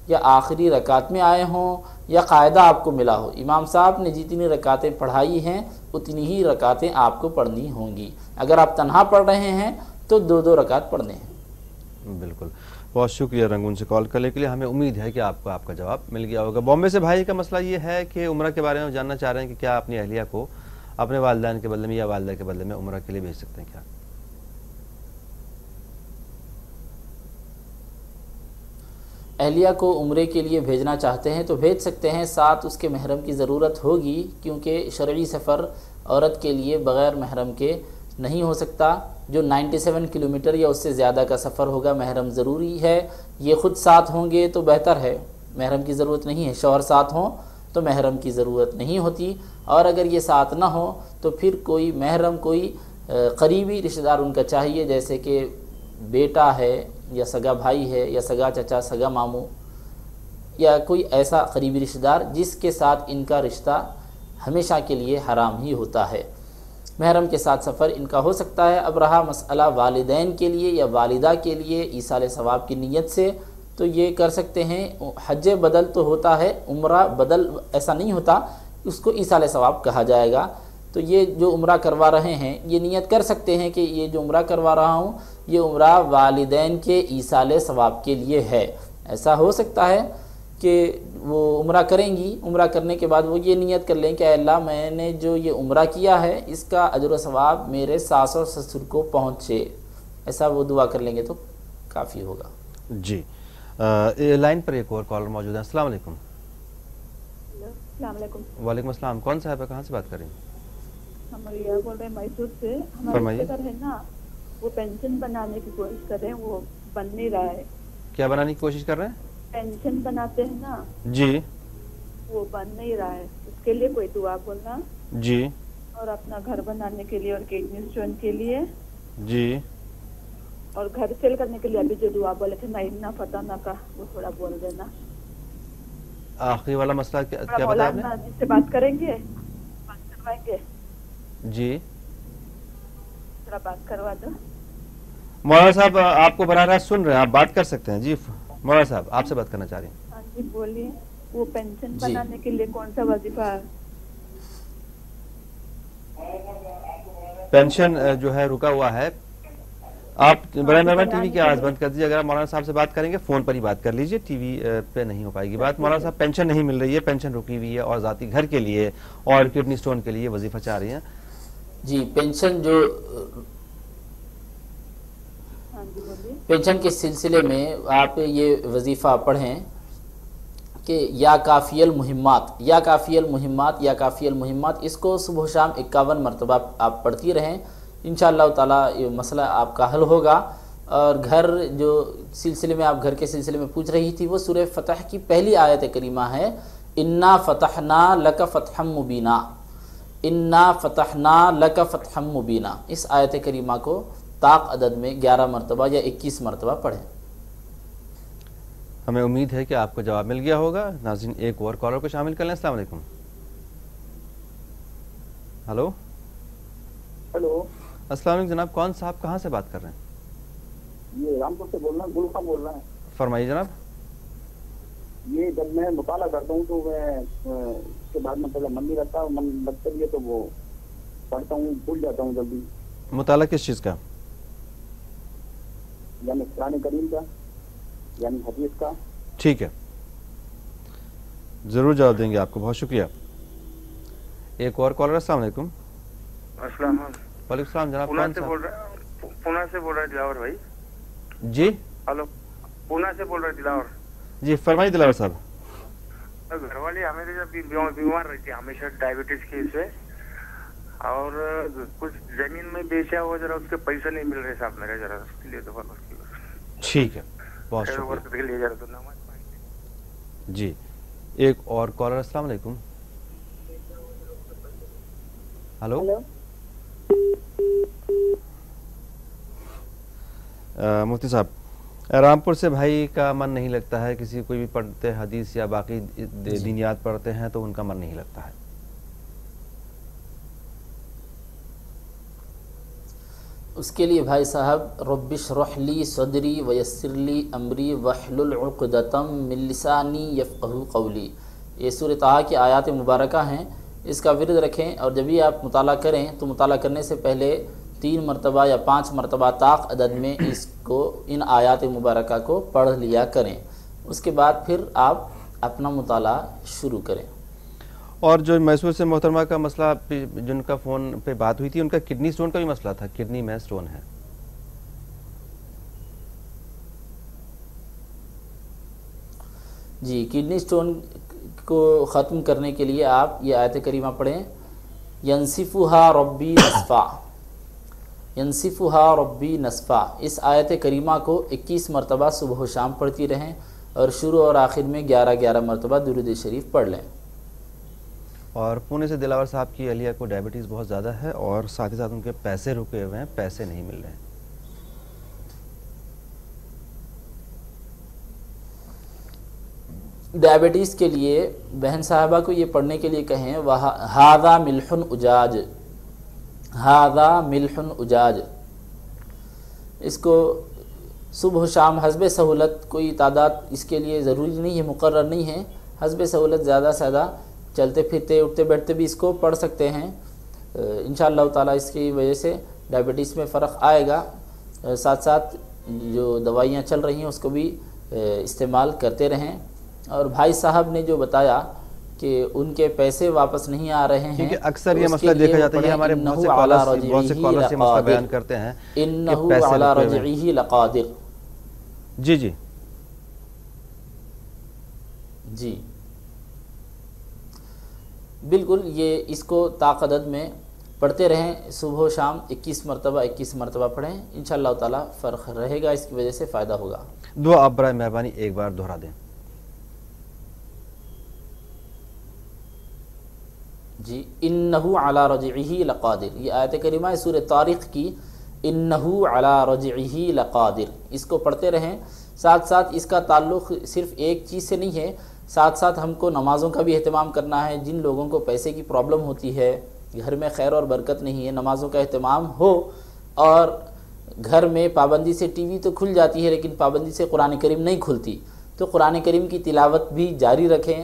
या आखिरी रकात में आए हों, या कायदा आपको मिला हो, इमाम साहब ने जितनी रकातें पढ़ाई हैं उतनी ही रकातें आपको पढ़नी होंगी। अगर आप तन्हा पढ़ रहे हैं तो 2-2 रकात पढ़ने हैं। बिल्कुल। बहुत शुक्रिया रंगून से कॉल करने के लिए। हमें उम्मीद है कि आपको आपका जवाब मिल गया होगा। बॉम्बे से भाई का मसला ये है कि उम्रा के बारे में जानना चाह रहे हैं कि क्या अपनी अहलिया को अपने वालिदैन के बदले में या वालिदा के बदले में उम्रा के लिए भेज सकते हैं क्या? अहलिया को उम्रे के लिए भेजना चाहते हैं तो भेज सकते हैं, साथ उसके महरम की ज़रूरत होगी, क्योंकि शरई सफ़र औरत के लिए बग़ैर महरम के नहीं हो सकता। जो 97 किलोमीटर या उससे ज़्यादा का सफ़र होगा महरम ज़रूरी है। ये ख़ुद साथ होंगे तो बेहतर है, महरम की ज़रूरत नहीं है। शौहर साथ हों तो महरम की ज़रूरत नहीं होती, और अगर ये साथ ना हो तो फिर कोई महरम, कोई करीबी रिश्तेदार उनका चाहिए, जैसे कि बेटा है या सगा भाई है या सगा चचा, सगा मामू, या कोई ऐसा करीबी रिश्तेदार जिसके साथ इनका रिश्ता हमेशा के लिए हराम ही होता है। महरम के साथ सफ़र इनका हो सकता है। अब रहा मसला वालिदैन के लिए या वालिदा के लिए ईसाल सवाब की नीयत से, तो ये कर सकते हैं। हज बदल तो होता है, उम्रा बदल ऐसा नहीं होता, उसको ईसाल सवाब कहा जाएगा। तो ये जो उम्रा करवा रहे हैं ये नियत कर सकते हैं कि ये जो उम्रा करवा रहा हूँ ये उम्रा वालिदैन के ईसाल सवाब के लिए है। ऐसा हो सकता है कि वो उम्रा करेंगी, उम्रा करने के बाद वो ये नियत कर लें कि अल्लाह मैंने जो ये उम्रा किया है इसका अजर व सवाब मेरे सास और ससुर को पहुँचे, ऐसा वो दुआ कर लेंगे तो काफ़ी होगा। जी लाइन पर एक और कॉलर मौजूद है। अस्सलाम वालेकुम। वालेकुम अस्सलाम। कौन साहब है, कहाँ से बात कर रही हैं? हम रिया बोल रहे हैं मैसूर से। हमारे रिश्तेदार है ना, वो पेंशन बनाने की कोशिश कर रहे हैं, वो बन नहीं रहा है। क्या बनाने की कोशिश कर रहे हैं? पेंशन बनाते हैं ना जी, वो बन नहीं रहा है, उसके लिए कोई दुआ बोलना जी, और अपना घर बनाने के लिए और किडनी स्टोन के लिए जी, और घर सेल करने के लिए अभी जो दुआ बोले थे ना फता ना का, वो थोड़ा बोल देना। आखिरी वाला मसला क्या बताया आपने? जिससे बात करेंगे, बात करवाएंगे जी, थोड़ा बात करवा दो। मौलाना साहब आपको बराह रास्त सुन रहे हैं, आप बात कर सकते हैं। जी मौलाना साहब आपसे बात करना चाह रही हैं। हाँ जी बोलिए। वो पेंशन बनाने के लिए कौन सा वजीफा है? पेंशन जो है रुका हुआ है। आप बराह मेहरबानी टीवी की आवाज़ बंद कर दीजिए। अगर आप मौलाना साहब से बात करेंगे फ़ोन पर ही बात कर लीजिए, टीवी पे नहीं हो पाएगी बात। मौलाना साहब पेंशन नहीं मिल रही है, पेंशन रुकी हुई है और ज़ाती घर के लिए और किडनी स्टोन के लिए वजीफा चाह रही हैं। जी पेंशन जो पेंशन के सिलसिले में आप ये वजीफ़ा पढ़ें कि या काफ़ियल मुहिम्मात, या काफ़ियल मुहिम्मात, या काफ़ियल मुहिम्मात, इसको सुबह शाम 51 मरतबा आप पढ़ती रहें। इंशाअल्लाह ताला ये मसला आपका हल होगा। और घर जो सिलसिले में आप घर के सिलसिले में पूछ रही थी, वो सूरह फतह की पहली आयत करीमा है, इन्ना फतहना लक फतहम मुबीना, इन्ना फतहना लक फतहम मुबीना। इस आयत करीमा को ताक अदद में 11 मरतबा या 21 मरतबा पढ़ें। हमें उम्मीद है कि आपको जवाब मिल गया होगा। नाज़रीन एक और कॉलर को शामिल कर लें। अस्सलाम वालेकुम। हेलो हेलो अस्सलाम वालेकुम जनाब, कौन साहब कहाँ से बात कर रहे हैं? ये रामपुर से बोल रहा हूँ, गुलखा बोल रहा है। फरमाइए जनाब। ये जब मैं मुताला करता हूँ तो मैं उसके बाद में पहले मन नहीं लगता, मन लगता भी है तो वो पढ़ता हूँ, भूल जाता हूँ जल्दी। मुताला किस चीज़ का? यानी कुरान करीम का, यानी हदीस का। ठीक है, ज़रूर जवाब देंगे आपको, बहुत शुक्रिया। एक और कॉलर। अस्सलाम वालेकुम। अस्सलाम वालेकुम सलाम जनाब, पूना कौन से सा? बोल रहे, पूना से बोल रहे दिलावर भाई। जी हेलो, पूना से बोल रहे दिलावर जी, फरमाइए दिलावर साहब। घर वाली हमेशा जब बीमार रहती है, हमेशा डायबिटीज की से, और कुछ जमीन में बेचा हुआ, जरा उसके पैसे नहीं मिल रहे साहब मेरे, जरा उसके लिए तो ठीक है, बहुत शुक्रिया जी। एक और कॉलर। अस्सलाम वालेकुम। हेलो मुफ्ती साहब, रामपुर से भाई का मन नहीं लगता है, किसी कोई भी पढ़ते हदीस या बाकी दीनियात पढ़ते हैं तो उनका मन नहीं लगता है। उसके लिए भाई साहब रब्बिश्रह ली सदरी वयस्सिर ली अमरी वहलुल उक़दतम मिन लिसानी यफ़क़हू क़ौली, ये सूरह ताहा की आयात मुबारका हैं। इसका विरद रखें और जब भी आप मुताला करें तो मुताला करने से पहले 3 مرتبہ یا 5 مرتبہ طاق عدد میں اس کو ان آیات مبارکہ کو پڑھ لیا کریں، اس کے بعد پھر آپ اپنا مطالعہ شروع کریں۔ اور جو میسور سے محترمہ کا مسئلہ جن کا فون پہ بات ہوئی تھی، ان کا کڈنی سٹون کا بھی مسئلہ تھا، کڈنی میں سٹون ہے۔ جی، کڈنی سٹون کو ختم کرنے کے لیے آپ یہ آیت کریمہ پڑھیں، ینصفھا ربی نصفا، ینصفھا ربی نصفا۔ اس آیت کریمہ کو 21 مرتبہ صبح و شام پڑھتی رہیں اور شروع اور آخر میں 11 مرتبہ درود شریف پڑھ لیں۔ اور پونے سے دلاور صاحب کی اہلیہ کو ڈائبٹیز بہت زیادہ ہے اور ساتھ ہی ساتھ ان کے پیسے رکے ہوئے ہیں، پیسے نہیں مل رہے ہیں۔ ڈائبٹیز کے لیے بہن صاحبہ کو یہ پڑھنے کے لیے کہیں، ہذا ملح اجاج، ہذا ملح اجاج۔ اس کو صبح و شام حسب سہولت، کوئی تعداد اس کے لیے ضروری نہیں ہے، مقرر نہیں ہے، حسب سہولت زیادہ سے زیادہ چلتے پھرتے اٹھتے بیٹھتے بھی اس کو پڑھ سکتے ہیں۔ انشاءاللہ تعالیٰ اس کی وجہ سے ڈائبٹیز میں فرق آئے گا۔ ساتھ ساتھ جو دوائیاں چل رہی ہیں اس کو بھی استعمال کرتے رہیں۔ اور بھائی صاحب نے جو بتایا کہ ان کے پیسے واپس نہیں آ رہے ہیں، کیونکہ اکثر یہ مسئلہ دیکھا جاتا ہے، یہ ہمارے بہت سے کالرز یہ مسئلہ بیان کرتے ہیں انہو علی رجعہ لقادر۔ جی جی جی بالکل، یہ اس کو طاقت میں پڑھتے رہیں، صبح و شام 21 مرتبہ پڑھیں، انشاءاللہ تعالیٰ فرق رہے گا، اس کی وجہ سے فائدہ ہوگا۔ دعا آپ برائے مہربانی ایک بار دہرا دیں۔ جی، انہو علی رجعہ لقادر، یہ آیت کریمہ ہے سورہ طارق کی، انہو علی رجعہ لقادر، اس کو پڑھتے رہیں۔ ساتھ ساتھ اس کا تعلق صرف ایک چیز سے نہیں ہے، ساتھ ساتھ ہم کو نمازوں کا بھی اہتمام کرنا ہے۔ جن لوگوں کو پیسے کی پرابلم ہوتی ہے، گھر میں خیر اور برکت نہیں ہے، نمازوں کا اہتمام ہو، اور گھر میں پابندی سے ٹی وی تو کھل جاتی ہے لیکن پابندی سے قرآن کریم نہیں کھلتی، تو قرآن کریم کی تلاوت بھی جاری رکھیں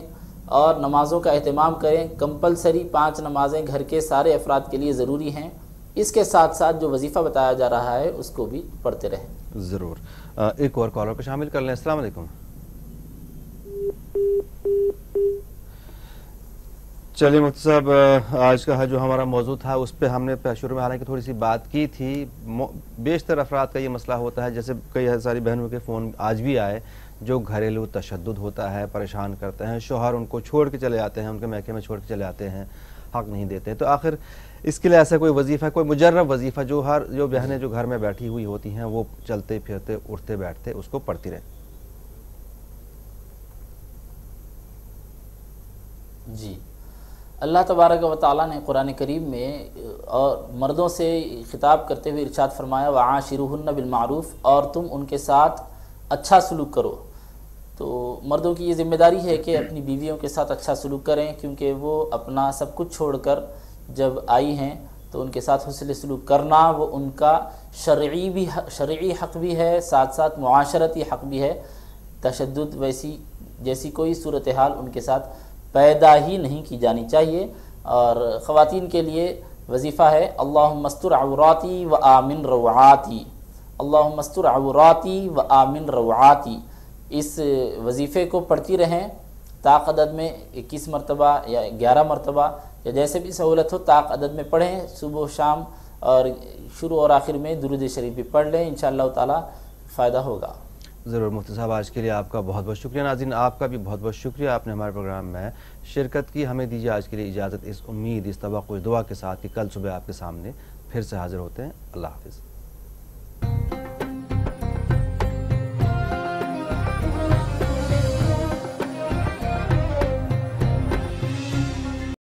اور نمازوں کا اہتمام کریں۔ کمپلسری 5 نمازیں گھر کے سارے افراد کے لیے ضروری ہیں۔ اس کے ساتھ ساتھ جو وظیفہ بتایا جا رہا ہے اس کو بھی پڑھتے رہیں۔ ضرور۔ ایک اور کالر کو شامل کر لیں۔ السلام علیکم۔ چلیے مفتی صاحب، آج کا جو ہمارا موضوع تھا اس پہ ہم نے شروع میں حالانکہ تھوڑی سی بات کی تھی۔ بیشتر افراد کا یہ مسئلہ ہوتا ہے، جیسے کئی ساری بہنوں کے فون آج بھی آئے، جو گھریلو تشدد ہوتا ہے، پریشان کرتے ہیں، شوہر ان کو چھوڑ کے چلے آتے ہیں، ان کے میکے میں چھوڑ کے چلے آتے ہیں، حق نہیں دیتے ہیں۔ تو آخر اس کے لیے ایسا کوئی وظیفہ، کوئی مجرب وظیفہ جو بہنیں جو گھر میں بیٹھی ہوئی ہوتی ہیں وہ چلتے پھرتے اٹھتے بیٹھتے اس کو پڑھتی رہیں؟ جی، اللہ تبارک و تعالیٰ نے قرآن کریم میں اور مردوں سے خطاب کرتے ہوئے ارشاد فرمایا، وَعَاشِرُوهُنَّ بِالْمَعْرُوفِ، اور تم ان کے ساتھ اچھا سلوک کرو۔ تو مردوں کی یہ ذمہ داری ہے کہ اپنی بیویوں کے ساتھ اچھا سلوک کریں، کیونکہ وہ اپنا سب کچھ چھوڑ کر جب آئی ہیں تو ان کے ساتھ حسن سلوک کرنا وہ ان کا شرعی حق بھی ہے، ساتھ ساتھ معاشرتی حق بھی ہے۔ تشدد جیسی کوئی صورتحال ان کے ساتھ پیدا ہی نہیں کی جانی چاہیے۔ اور خواتین کے لیے وظیفہ ہے، اللہم استر عوراتی و آمن روعاتی، اللہم استر عوراتی و آمن روعاتی۔ اس وظیفے کو پڑھتی رہیں، طاق عدد میں 21 مرتبہ یا 11 مرتبہ یا جیسے بھی سہولت ہو طاق عدد میں پڑھیں، صبح و شام، اور شروع اور آخر میں درود شریف بھی پڑھ لیں، انشاءاللہ تعالی فائدہ ہوگا۔ ضرور مفتی صاحب، آج کے لیے آپ کا بہت بہت شکریہ۔ ناظرین، آپ کا بھی بہت بہت شکریہ، آپ نے ہمارے پروگرام میں شرکت کی۔ ہمیں دیجیے آج کے لیے اجازت، اس امید، اس توقع، اس دعا کے ساتھ کہ کل صبح آپ کے سامنے پھر سے حاضر ہوتے ہیں۔ اللہ حافظ۔